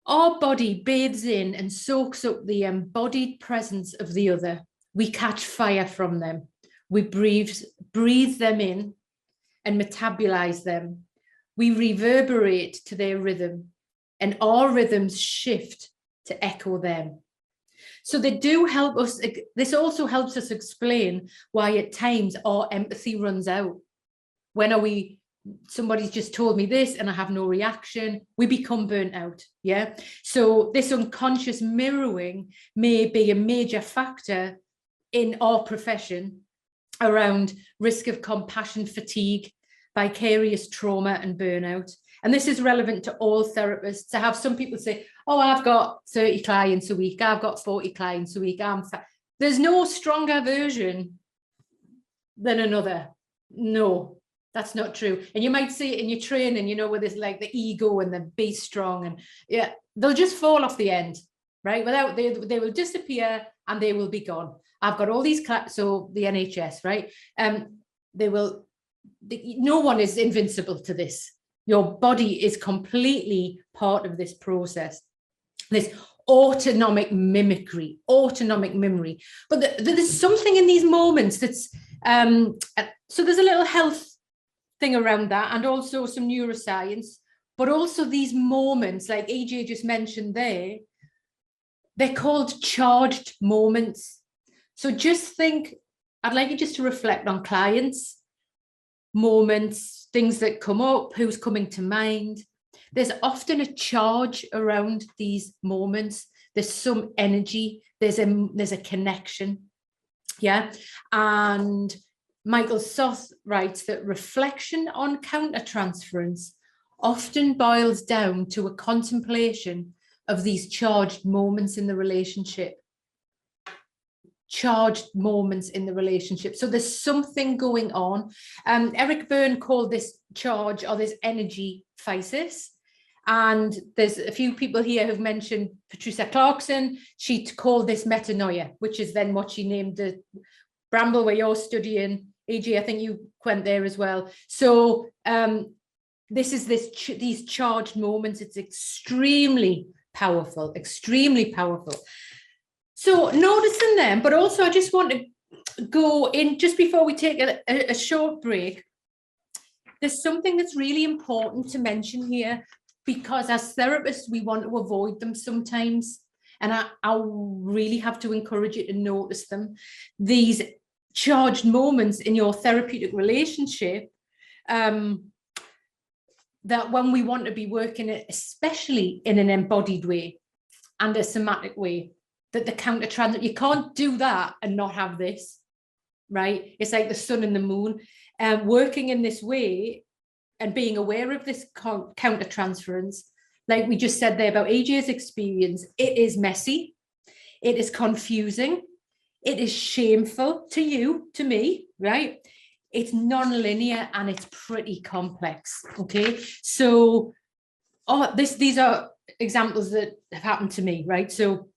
Our body bathes in and soaks up the embodied presence of the other. We catch fire from them. We breathe them in and metabolize them. We reverberate to their rhythm, and our rhythms shift to echo them. So they do help us. This also helps us explain why at times our empathy runs out. When somebody's just told me this and I have no reaction, we become burnt out. Yeah. So this unconscious mirroring may be a major factor in our profession around risk of compassion fatigue, vicarious trauma and burnout. And this is relevant to all therapists. To have some people say, oh, I've got 30 clients a week, I've got 40 clients a week. There's no stronger version than another. No, that's not true. And you might see it in your training, you know, where there's like the ego and the be strong, and yeah, they'll just fall off the end, right? They will disappear and they will be gone. I've got all these so the NHS, right? No one is invincible to this. Your body is completely part of this process, this autonomic mimicry, autonomic memory. But there's something in these moments that's, so there's a little health thing around that, and also some neuroscience, but also these moments, like AJ just mentioned there, they're called charged moments. So just think, I'd like you just to reflect on clients, moments, things that come up, who's coming to mind. There's often a charge around these moments. There's some energy, there's a connection. Yeah. And Michael Soth writes that reflection on countertransference often boils down to a contemplation of these charged moments in the relationship. Charged moments in the relationship. So there's something going on. Eric Byrne called this charge, or this energy, physis. And there's a few people here who've mentioned Patricia Clarkson. She called this metanoia, which is then what she named the Bramble, where you're studying. AJ, I think you went there as well. So this is these charged moments. It's extremely powerful, extremely powerful. So noticing them, but also I just want to go in just before we take a short break. There's something that's really important to mention here, because as therapists, we want to avoid them sometimes. And I really have to encourage you to notice them. These charged moments in your therapeutic relationship, that when we want to be working it, especially in an embodied way and a somatic way, that the countertransference, you can't do that and not have this, right? It's like the sun and the moon. Working in this way and being aware of this countertransference, like we just said there about AJ's experience, it is messy, it is confusing, it is shameful to you, to me, right? It's non-linear and it's pretty complex, okay? So these are examples that have happened to me, right? So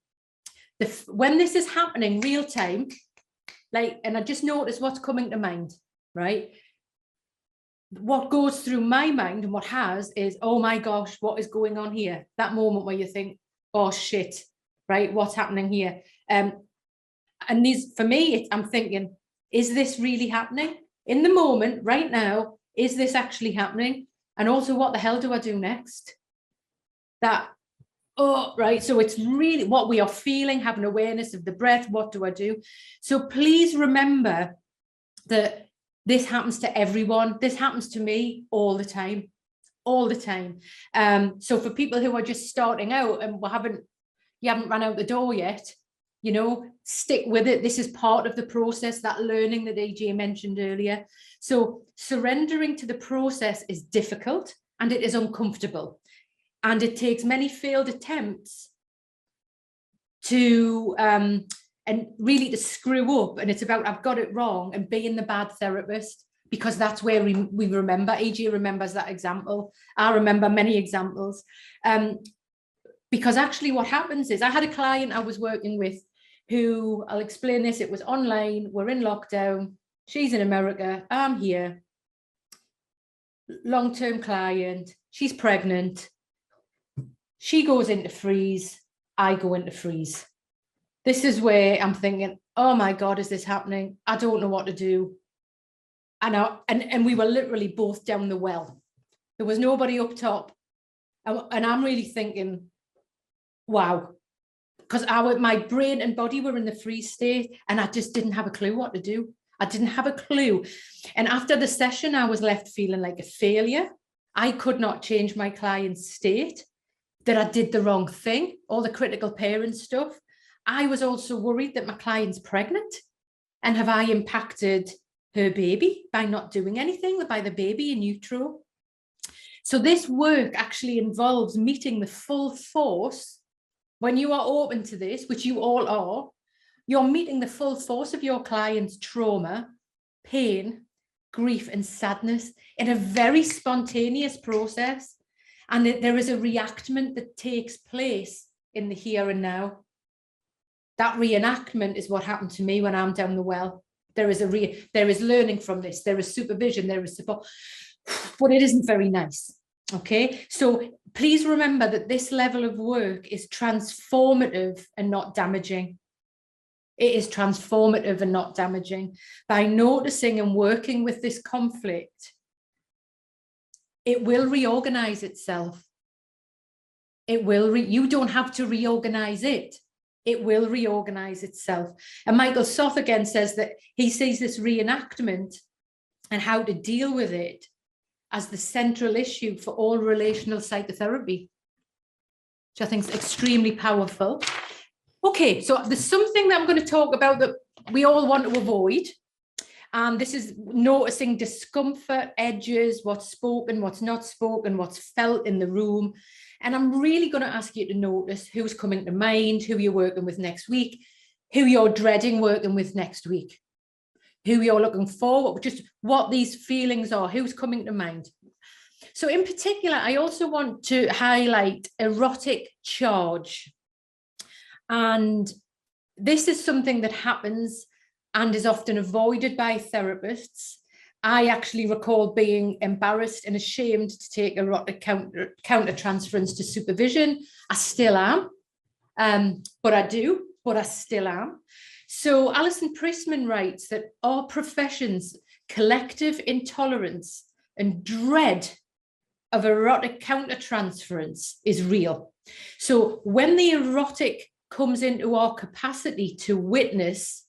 when this is happening real time, like, and I just notice what's coming to mind, right? What goes through my mind and what has is, oh my gosh, what is going on here? That moment where you think, oh shit, right? What's happening here? And these, for me, I'm thinking, is this really happening? In the moment, right now, is this actually happening? And also, what the hell do I do next? Right. So it's really what we are feeling, having awareness of the breath. What do I do? So please remember that this happens to everyone. This happens to me all the time. So for people who are just starting out and you haven't run out the door yet, stick with it. This is part of the process, that learning that AJ mentioned earlier. So surrendering to the process is difficult and it is uncomfortable. And it takes many failed attempts to, and really to screw up. And it's about, I've got it wrong, and being the bad therapist, because that's where we remember. AJ remembers that example. I remember many examples. Because actually what happens is, I had a client I was working with who, I'll explain this, it was online, we're in lockdown, she's in America, I'm here, long-term client, she's pregnant, she goes into freeze, I go into freeze. This is where I'm thinking, oh my God, is this happening? I don't know what to do. And we were literally both down the well. There was nobody up top. And I'm really thinking, wow, because my brain and body were in the freeze state and I just didn't have a clue what to do. I didn't have a clue. And after the session, I was left feeling like a failure. I could not change my client's state, that I did the wrong thing, all the critical parent stuff. I was also worried that my client's pregnant, and have I impacted her baby by not doing anything, by the baby in utero? So this work actually involves meeting the full force. When you are open to this, which you all are, you're meeting the full force of your client's trauma, pain, grief, and sadness in a very spontaneous process. And there is a reenactment that takes place in the here and now. That reenactment is what happened to me when I'm down the well. There is learning from this, there is supervision, there is support, but it isn't very nice. Okay, so please remember that this level of work is transformative and not damaging. It is transformative and not damaging. By noticing and working with this conflict, it will reorganize itself. You don't have to reorganize it. It will reorganize itself. And Michael Soth again says that he sees this reenactment and how to deal with it as the central issue for all relational psychotherapy, which I think is extremely powerful. Okay, so there's something that I'm going to talk about that we all want to avoid. And this is noticing discomfort, edges, what's spoken, what's not spoken, what's felt in the room. And I'm really going to ask you to notice who's coming to mind, who you're working with next week, who you're dreading working with next week, who you're looking forward, just what these feelings are, who's coming to mind. So in particular, I also want to highlight erotic charge. And this is something that happens and is often avoided by therapists. I actually recall being embarrassed and ashamed to take erotic countertransference to supervision. I still am, but I still am. So Alison Priestman writes that our profession's collective intolerance and dread of erotic countertransference is real. So when the erotic comes into our capacity to witness,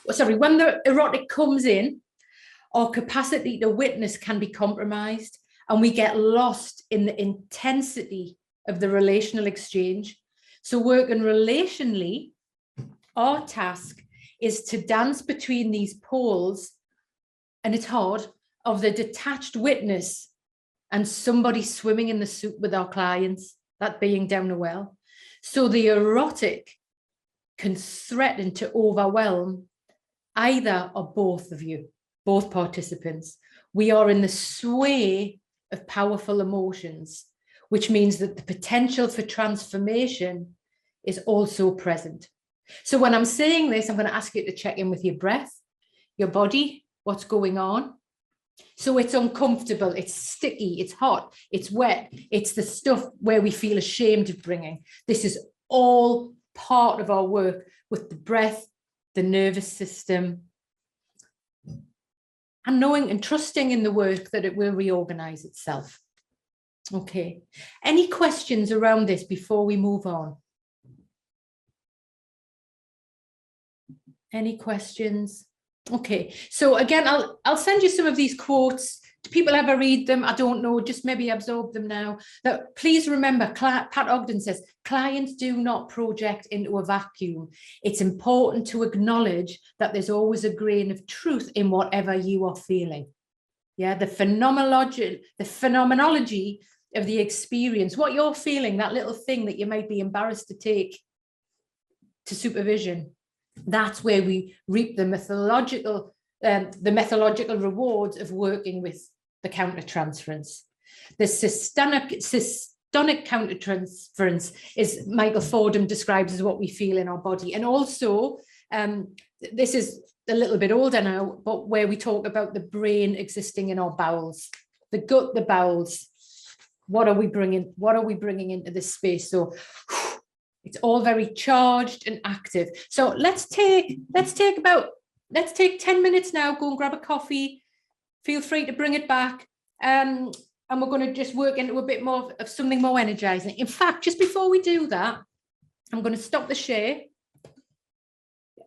when the erotic comes in, our capacity to witness can be compromised and we get lost in the intensity of the relational exchange. So working relationally, our task is to dance between these poles, and it's hard, of the detached witness and somebody swimming in the soup with our clients, that being down the well. So the erotic can threaten to overwhelm either or both of you, both participants. We are in the sway of powerful emotions, which means that the potential for transformation is also present. So when I'm saying this, I'm going to ask you to check in with your breath, your body, what's going on. So it's uncomfortable, it's sticky, it's hot, it's wet, it's the stuff where we feel ashamed of bringing. This is all part of our work with the breath, the nervous system, and knowing and trusting in the work that it will reorganize itself. Okay, any questions around this before we move on? Any questions? Okay, so again, I'll send you some of these quotes. Do people ever read them? I don't know, just maybe absorb them now. That please remember, Pat Ogden says, clients do not project into a vacuum. It's important to acknowledge that there's always a grain of truth in whatever you are feeling. Yeah, the phenomenology of the experience, what you're feeling, that little thing that you might be embarrassed to take to supervision. That's where we reap the methodological rewards of working with the countertransference. The systemic countertransference is Michael Fordham describes as what we feel in our body. And also, this is a little bit older now, but where we talk about the brain existing in our bowels, the gut, the bowels. What are we bringing into this space? So it's all very charged and active. So let's take 10 minutes now, go and grab a coffee. Feel free to bring it back. And we're going to just work into a bit more of something more energizing. In fact, just before we do that, I'm going to stop the share.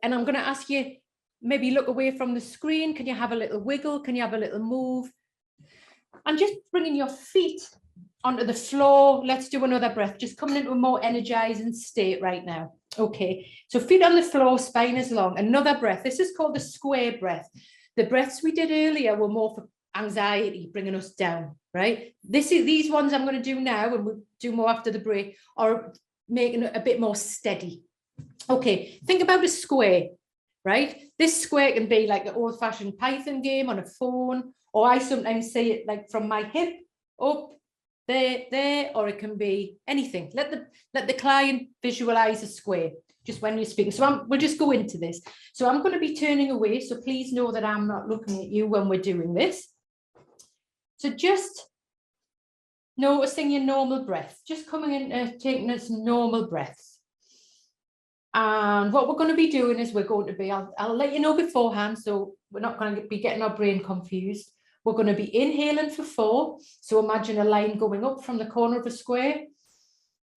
And I'm going to ask you, maybe look away from the screen. Can you have a little wiggle? Can you have a little move? And just bringing your feet onto the floor. Let's do another breath, just coming into a more energizing state right now. Okay, so feet on the floor, spine is long. Another breath. This is called the square breath. The breaths we did earlier were more for anxiety, bringing us down, right? These ones I'm going to do now, and we'll do more after the break, are making it a bit more steady. Okay, think about a square, right? This square can be like an old-fashioned Python game on a phone, or I sometimes say it like from my hip up, there, or it can be anything. Let the client visualize a square just when you're speaking. So we'll just go into this. So I'm going to be turning away, so please know that I'm not looking at you when we're doing this. So just noticing your normal breath, just coming in, taking this normal breaths. And what we're going to be doing is I'll let you know beforehand, so we're not going to be getting our brain confused. We're going to be inhaling for 4. So imagine a line going up from the corner of a square,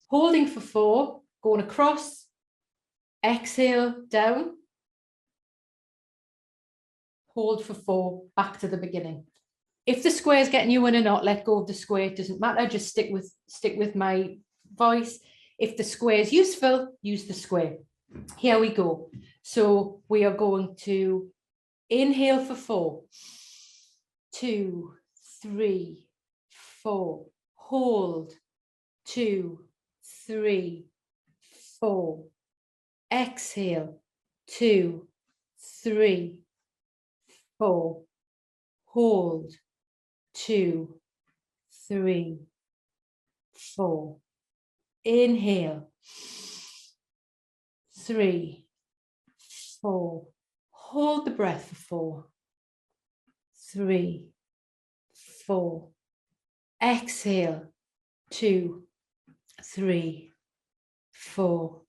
holding for 4, going across, exhale down, hold for 4, back to the beginning. If the square is getting you in or not, let go of the square. It doesn't matter. Just stick with my voice. If the square is useful, use the square. Here we go. So we are going to inhale for 4. 2, 3, 4, hold, 2, 3, 4, exhale, 2, 3, 4, hold, 2, 3, 4, inhale, 3, 4, hold the breath for 4, 3, 4, exhale, 2, 3, 4,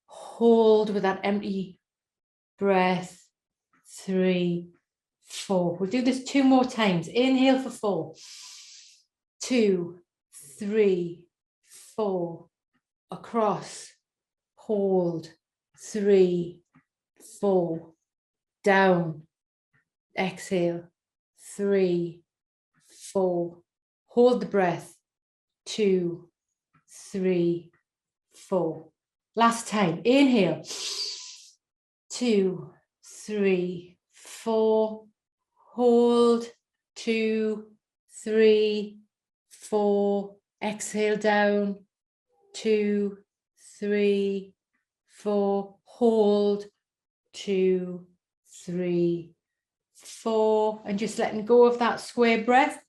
hold with that empty breath, 3, 4. We'll do this 2 more times. Inhale for 4, 2, 3, 4, across, hold, 3, 4, down, exhale, 3, 4, hold the breath, 2, 3, 4. Last time, inhale, 2, 3, 4, hold, 2, 3, 4, exhale down, 2, 3, 4, hold, 2, 3, 4, and just letting go of that square breath.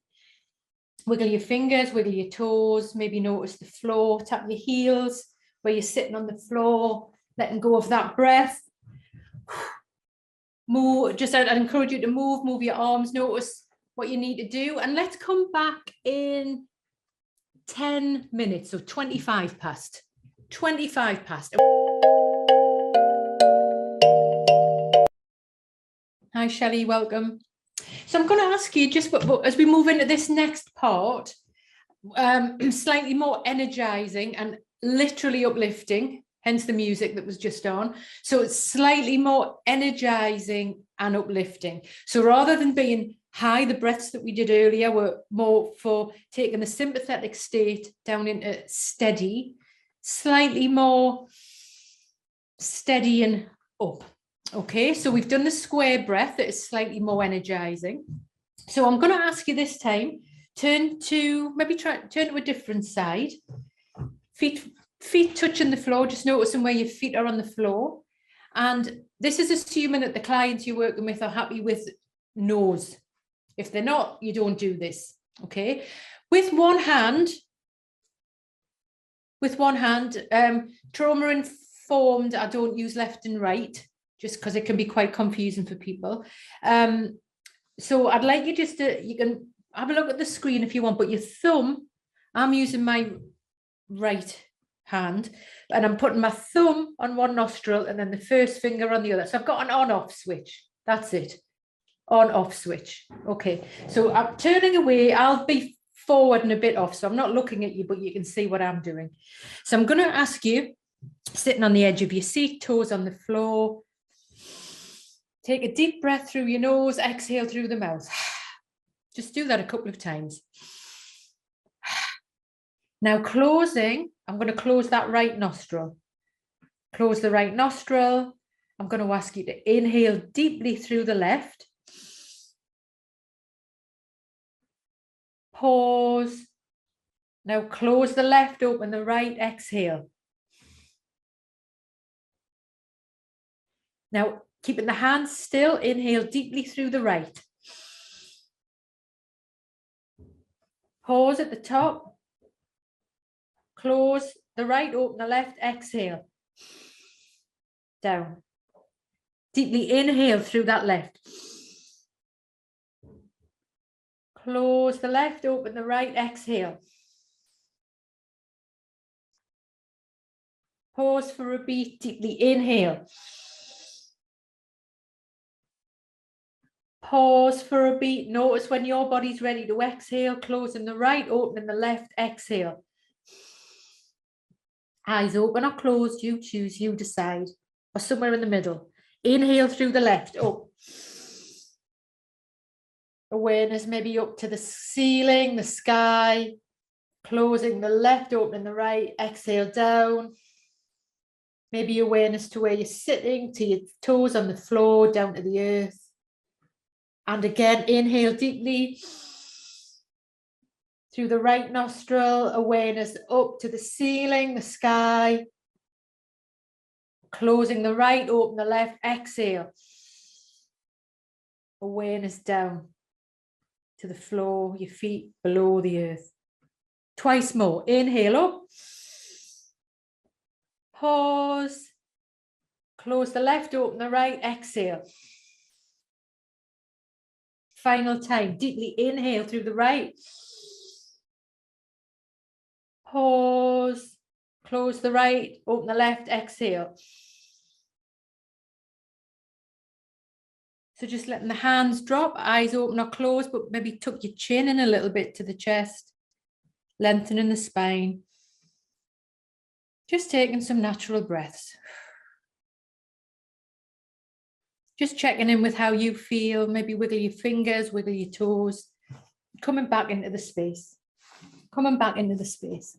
Wiggle your fingers, wiggle your toes, maybe notice the floor, tap your heels where you're sitting on the floor, letting go of that breath. Move, just I'd encourage you to move your arms, notice what you need to do, and let's come back in 10 minutes, so 25 past. Hi Shelley, welcome. So I'm going to ask you just as we move into this next part, slightly more energizing and literally uplifting, hence the music that was just on. So it's slightly more energizing and uplifting. So rather than being high, the breaths that we did earlier were more for taking the sympathetic state down into steady, slightly more steady and up. Okay, so we've done the square breath that is slightly more energizing. So I'm going to ask you this time, turn to a different side. Feet touching the floor, just noticing where your feet are on the floor. And this is assuming that the clients you're working with are happy with nose. If they're not, you don't do this. Okay, with one hand, trauma informed, I don't use left and right, just because it can be quite confusing for people. So I'd like you just to, you can have a look at the screen if you want, but your thumb, I'm using my right hand and I'm putting my thumb on one nostril and then the first finger on the other. So I've got an on-off switch. That's it. On-off switch. Okay. So I'm turning away. I'll be forward and a bit off. So I'm not looking at you, but you can see what I'm doing. So I'm going to ask you, sitting on the edge of your seat, toes on the floor. Take a deep breath through your nose, exhale through the mouth. Just do that a couple of times. Now closing, I'm going to close that right nostril. Close the right nostril. I'm going to ask you to inhale deeply through the left. Pause. Now close the left, open the right, exhale. Now, keeping the hands still, inhale deeply through the right. Pause at the top. Close the right, open the left, exhale. Down. Deeply inhale through that left. Close the left, open the right, exhale. Pause for a beat, deeply inhale. Pause for a beat. Notice when your body's ready to exhale, closing the right, opening the left, exhale. Eyes open or closed, you choose, you decide. Or somewhere in the middle. Inhale through the left, up. Awareness maybe up to the ceiling, the sky. Closing the left, opening the right, exhale down. Maybe awareness to where you're sitting, to your toes on the floor, down to the earth. And again, inhale deeply through the right nostril, awareness up to the ceiling, the sky. Closing the right, open the left, exhale. Awareness down to the floor, your feet below the earth. Twice more. Inhale up. Pause. Close the left, open the right, exhale. Final time. Deeply inhale through the right. Pause. Close the right, open the left, exhale. So just letting the hands drop, eyes open or closed, but maybe tuck your chin in a little bit to the chest, lengthening the spine. Just taking some natural breaths. Just checking in with how you feel, maybe wiggle your fingers, wiggle your toes, coming back into the space, coming back into the space.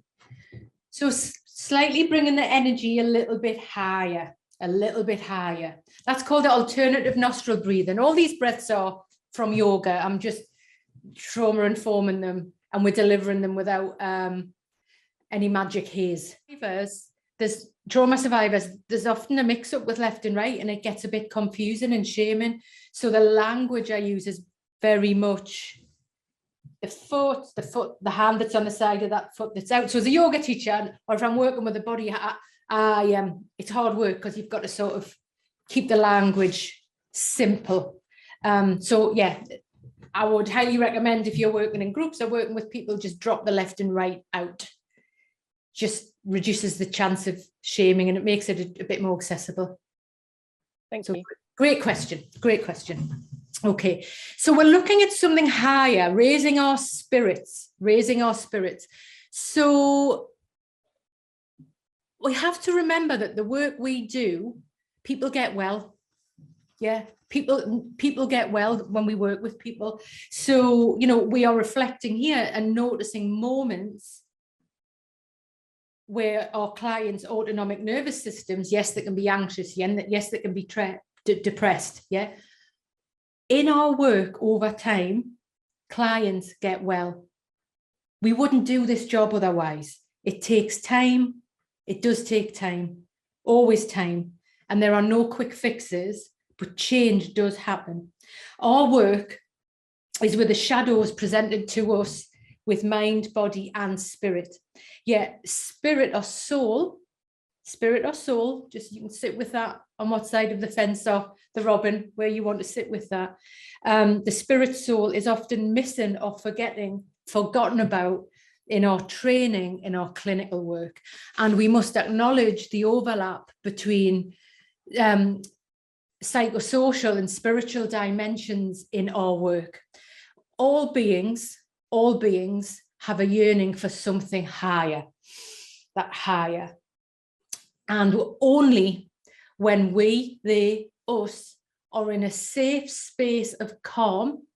So slightly bringing the energy a little bit higher, a little bit higher. That's called the alternative nostril breathing. All these breaths are from yoga. I'm just trauma informing them and we're delivering them without any magic haze. There's trauma survivors, there's often a mix up with left and right and it gets a bit confusing and shaming. So the language I use is very much the hand that's on the side of that foot that's out. So as a yoga teacher, or if I'm working with the body, it's hard work because you've got to sort of keep the language simple. So yeah, I would highly recommend if you're working in groups or working with people, just drop the left and right out. Just reduces the chance of shaming and it makes it a bit more accessible. Thank So you. great question. Great question. Okay, so we're looking at something higher, raising our spirits, So we have to remember that the work we do, people get well. Yeah, people get well when we work with people. So, you know, we are reflecting here and noticing moments where our clients' autonomic nervous systems, yes, they can be anxious, yes, they can be depressed, yeah. In our work over time, clients get well. We wouldn't do this job otherwise. It takes time. It does take time, always time. And there are no quick fixes, but change does happen. Our work is with the shadows presented to us with mind, body, and spirit. Yeah, spirit or soul, just you can sit with that on what side of the fence or the robin where you want to sit with that. The spirit soul is often missing or forgotten about in our training, in our clinical work. And we must acknowledge the overlap between psychosocial and spiritual dimensions in our work. All beings have a yearning for something higher, that higher. And only when we, they, us, are in a safe space of calm,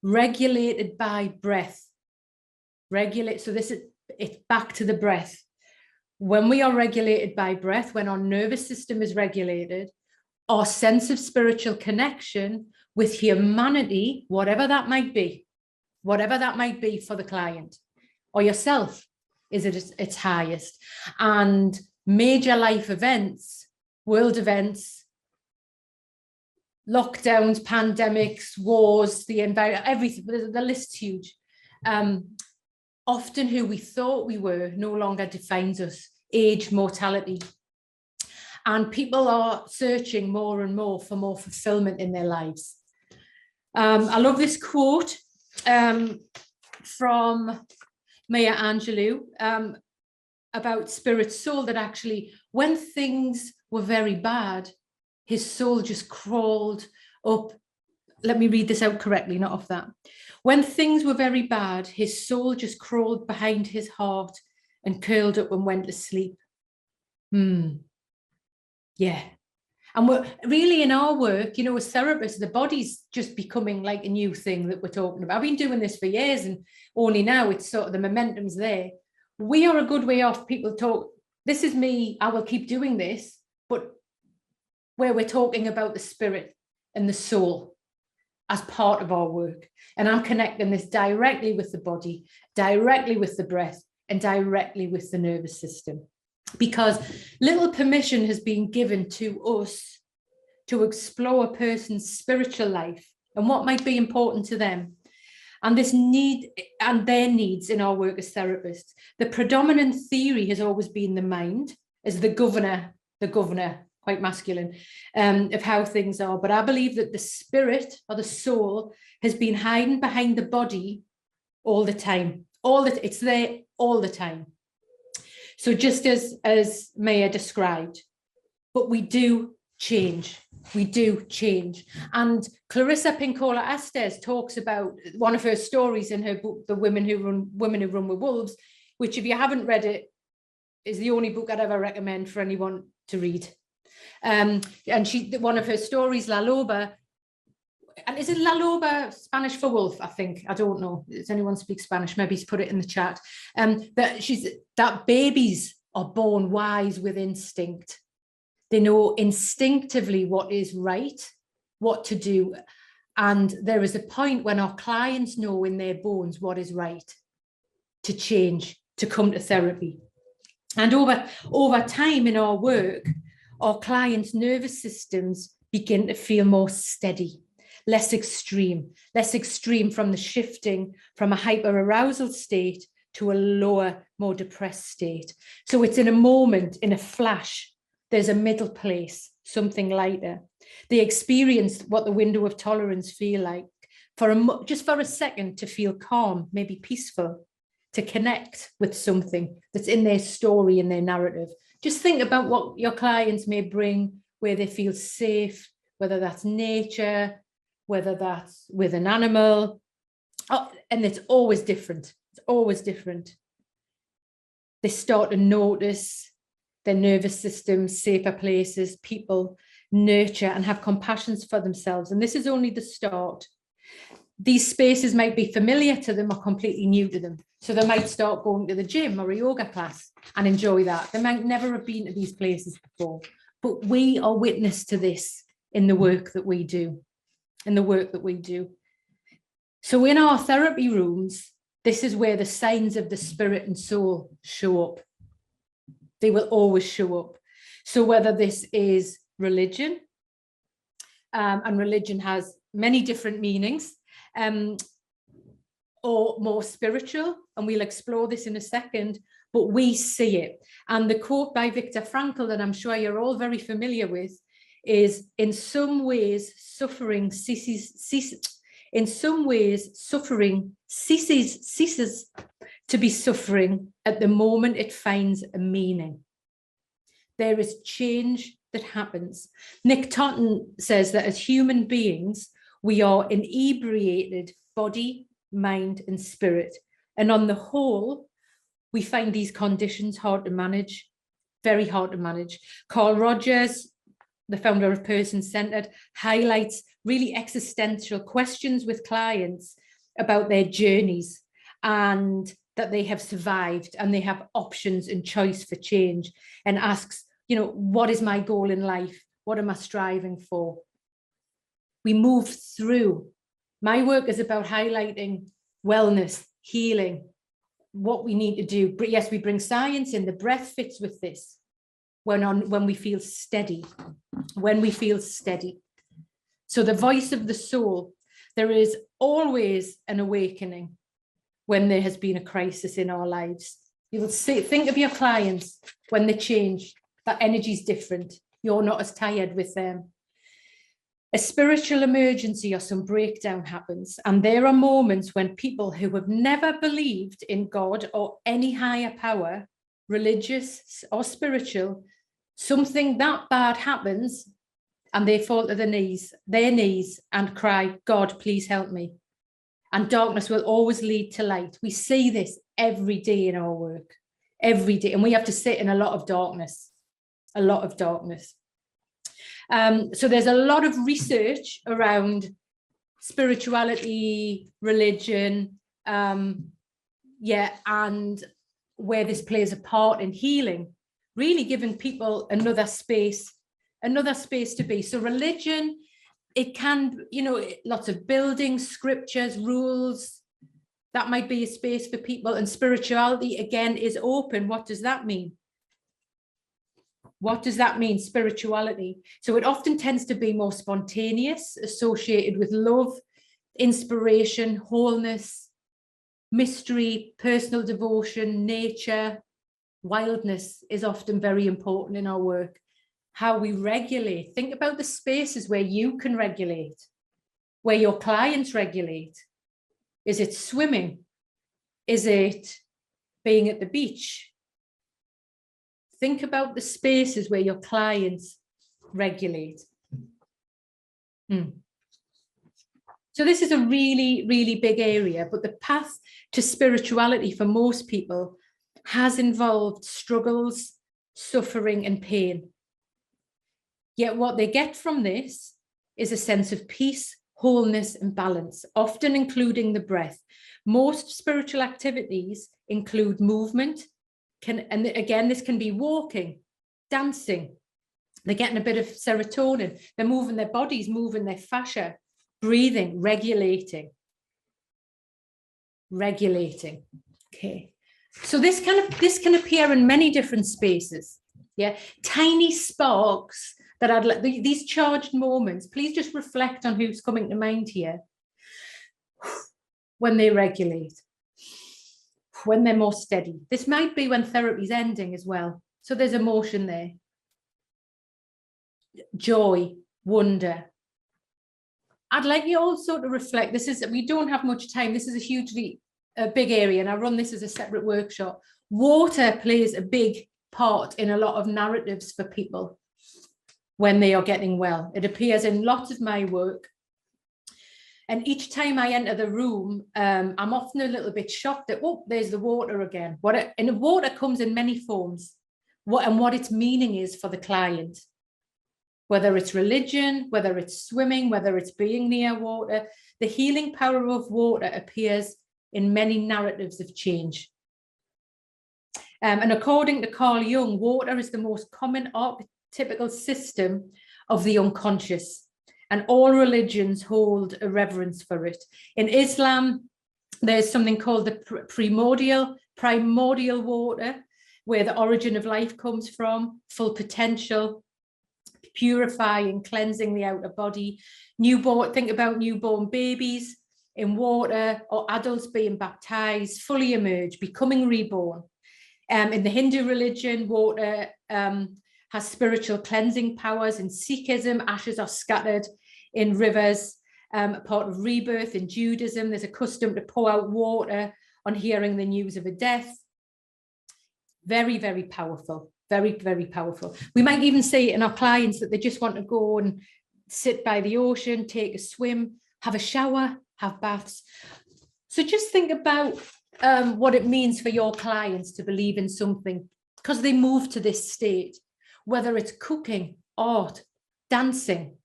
regulated by breath. So it's back to the breath. When we are regulated by breath, when our nervous system is regulated, our sense of spiritual connection with humanity, whatever that might be for the client or yourself, is at its highest. And major life events, world events, lockdowns, pandemics, wars, the environment, everything, the list's huge. Often who we thought we were no longer defines us, age, mortality. And people are searching more and more for more fulfillment in their lives. I love this quote from Maya Angelou about spirit soul, that actually when things were very bad, his soul just crawled up. Let me read this out correctly, not off that. When things were very bad, his soul just crawled behind his heart and curled up and went to sleep. Yeah. And we're really in our work, you know, as therapists, the body's just becoming like a new thing that we're talking about. I've been doing this for years and only now it's sort of the momentum's there. We are a good way off. People talk, this is me, I will keep doing this, but where we're talking about the spirit and the soul as part of our work. And I'm connecting this directly with the body, directly with the breath, and directly with the nervous system. Because little permission has been given to us to explore a person's spiritual life and what might be important to them. And this need and their needs in our work as therapists. The predominant theory has always been the mind as the governor, quite masculine, of how things are. But I believe that the spirit or the soul has been hiding behind the body all the time. It's there all the time. So just as Maya described, but we do change. And Clarissa Pinkola Estes talks about one of her stories in her book, The Women Who Run with Wolves, which if you haven't read it, is the only book I'd ever recommend for anyone to read. And one of her stories, La Loba, and is it La Loba Spanish for wolf? I think, I don't know. Does anyone speak Spanish? Maybe he's put it in the chat. That babies are born wise with instinct. They know instinctively what is right, what to do. And there is a point when our clients know in their bones what is right to change, to come to therapy. And over time in our work, our clients' nervous systems begin to feel more steady, less extreme from the shifting from a hyperarousal state to a lower, more depressed state. So it's in a moment, in a flash, there's a middle place, something lighter. They experience what the window of tolerance feel like just for a second, to feel calm, maybe peaceful, to connect with something that's in their story, in their narrative. Just think about what your clients may bring, where they feel safe, whether that's nature, whether that's with an animal. Oh, and it's always different. It's always different. They start to notice their nervous system, safer places, people, nurture and have compassion for themselves. And this is only the start. These spaces might be familiar to them or completely new to them. So they might start going to the gym or a yoga class and enjoy that. They might never have been to these places before, but we are witness to this in the work that we do, So in our therapy rooms, this is where the signs of the spirit and soul show up. They will always show up. So whether this is religion, and religion has many different meanings, or more spiritual, and we'll explore this in a second, but we see it. And the quote by Viktor Frankl that I'm sure you're all very familiar with is, in some ways, suffering ceases to be suffering at the moment it finds a meaning. There is change that happens. Nick Totten says that as human beings, we are inebriated body, mind, and spirit. And on the whole, we find these conditions hard to manage, very hard to manage. Carl Rogers, the founder of Person Centered, highlights really existential questions with clients about their journeys and that they have survived and they have options and choice for change, and asks, what is my goal in life? What am I striving for? We move through. My work is about highlighting wellness, healing, what we need to do. But yes, we bring science in. The breath fits with this. When we feel steady, So the voice of the soul, there is always an awakening when there has been a crisis in our lives. You will think of your clients when they change, that energy is different. You're not as tired with them. A spiritual emergency or some breakdown happens, and there are moments when people who have never believed in God or any higher power, religious or spiritual, something that bad happens and they fall to their knees and cry, God, please help me. And darkness will always lead to light. We see this every day in our work, every day. And we have to sit in a lot of darkness. So there's a lot of research around spirituality, religion, and where this plays a part in healing, really giving people another space to be. So religion, it can, lots of buildings, scriptures, rules, that might be a space for people. And spirituality, again, is open. What does that mean? What does that mean, spirituality? So it often tends to be more spontaneous, associated with love, inspiration, wholeness, mystery, personal devotion, nature. Wildness is often very important in our work. How we regulate. Think about the spaces where you can regulate, where your clients regulate. Is it swimming? Is it being at the beach? Think about the spaces where your clients regulate. So this is a really, really big area, but the path to spirituality for most people has involved struggles, suffering, and pain. Yet what they get from this is a sense of peace, wholeness, and balance, often including the breath. Most spiritual activities include movement, and again, this can be walking, dancing. They're getting a bit of serotonin. They're moving their bodies, moving their fascia, breathing, regulating. Okay. So this can appear in many different spaces. Yeah, tiny sparks that I'd like, these charged moments. Please just reflect on who's coming to mind here. When they regulate, when they're more steady. This might be when therapy's ending as well. So there's emotion there. Joy, wonder. I'd like you also to reflect. We don't have much time. This is a hugely big area, and I run this as a separate workshop. Water plays a big part in a lot of narratives for people when they are getting well. It appears in lots of my work. And each time I enter the room, I'm often a little bit shocked that, oh, there's the water again. And water comes in many forms. What its meaning is for the client. Whether it's religion, whether it's swimming, whether it's being near water, the healing power of water appears in many narratives of change. And according to Carl Jung, water is the most common archetypical system of the unconscious, and all religions hold a reverence for it. In Islam, there's something called the primordial water, where the origin of life comes from, full potential, purifying, cleansing the outer body. Think about newborn babies in water, or adults being baptized, fully emerge, becoming reborn. In the Hindu religion, water has spiritual cleansing powers. In Sikhism, ashes are scattered in rivers, part of rebirth. In Judaism, there's a custom to pour out water on hearing the news of a death. Very, very powerful, very, very powerful. We might even see in our clients that they just want to go and sit by the ocean, take a swim, have a shower, have baths. So just think about what it means for your clients to believe in something, because they move to this state, whether it's cooking, art, dancing,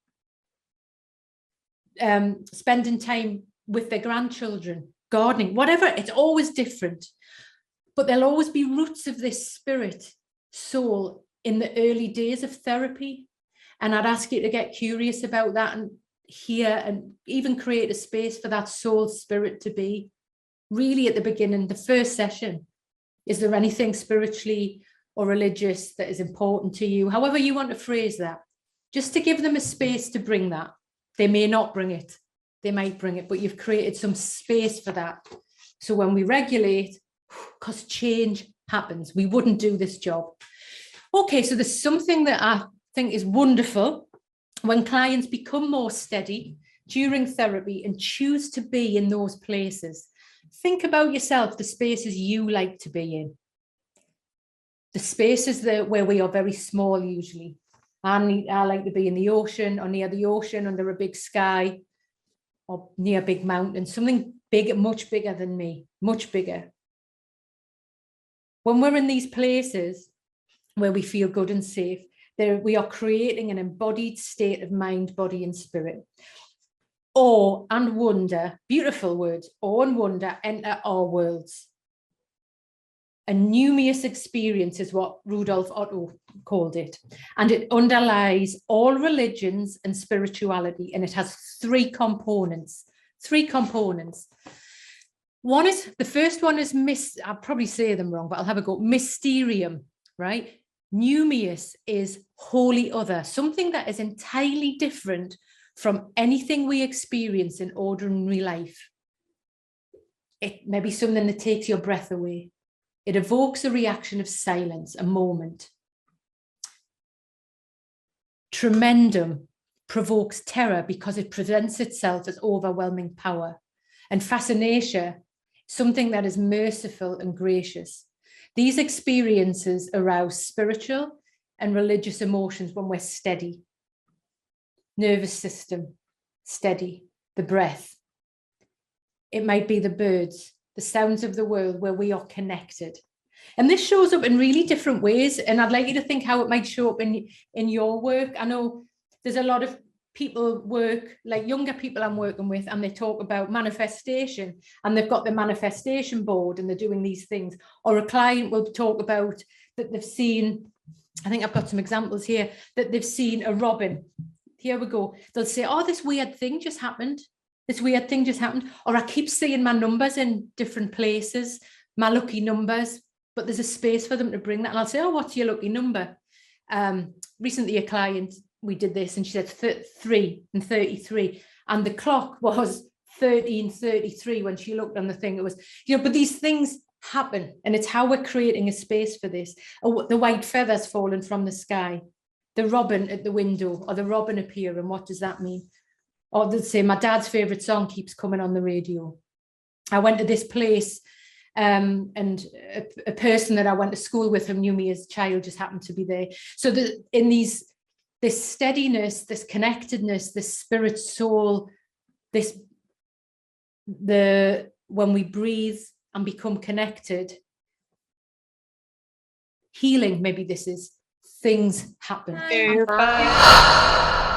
spending time with their grandchildren, gardening, whatever. It's always different, but there'll always be roots of this spirit, soul, in the early days of therapy. And I'd ask you to get curious about that and hear, and even create a space for that soul spirit to be. Really at the beginning, the first session, is there anything spiritually or religious that is important to you? However you want to phrase that, just to give them a space to bring that. They may not bring it, they might bring it, but you've created some space for that. So when we regulate, because change happens, we wouldn't do this job. Okay, so there's something that I think is wonderful when clients become more steady during therapy and choose to be in those places. Think about yourself, the spaces you like to be in. The spaces where we are very small usually. I like to be in the ocean, or near the ocean, under a big sky, or near a big mountain, something big, much bigger than me, much bigger. When we're in these places where we feel good and safe, we are creating an embodied state of mind, body, and spirit. Awe and wonder, beautiful words, awe and wonder enter our worlds. A numinous experience is what Rudolf Otto called it. And it underlies all religions and spirituality. And it has three components. One is, the first one is, I'll probably say them wrong, but I'll have a go. Mysterium, right? Numinous is wholly other, something that is entirely different from anything we experience in ordinary life. It may be something that takes your breath away. It evokes a reaction of silence, a moment. Tremendum provokes terror because it presents itself as overwhelming power. And fascination, something that is merciful and gracious. These experiences arouse spiritual and religious emotions when we're steady. Nervous system, steady, the breath. It might be the birds, the sounds of the world where we are connected. And this shows up in really different ways. And I'd like you to think how it might show up in your work. I know there's a lot of people work, like younger people I'm working with, and they talk about manifestation, and they've got the manifestation board and they're doing these things. Or a client will talk about that they've seen, I think I've got some examples here, that they've seen a robin. Here we go. They'll say, oh, this weird thing just happened. Or I keep seeing my numbers in different places, my lucky numbers, but there's a space for them to bring that. And I'll say, oh, what's your lucky number? Recently, a client, we did this, and she said 3 and 33. And the clock was 13:33 when she looked on the thing. It was, but these things happen. And it's how we're creating a space for this. Oh, the white feathers falling from the sky. The robin at the window, or the robin appearing, what does that mean? Or they'll say, my dad's favourite song keeps coming on the radio. I went to this place, and a person that I went to school with who knew me as a child just happened to be there. So in this steadiness, this connectedness, this spirit soul, this when we breathe and become connected, healing, maybe this is, things happen. You're fine.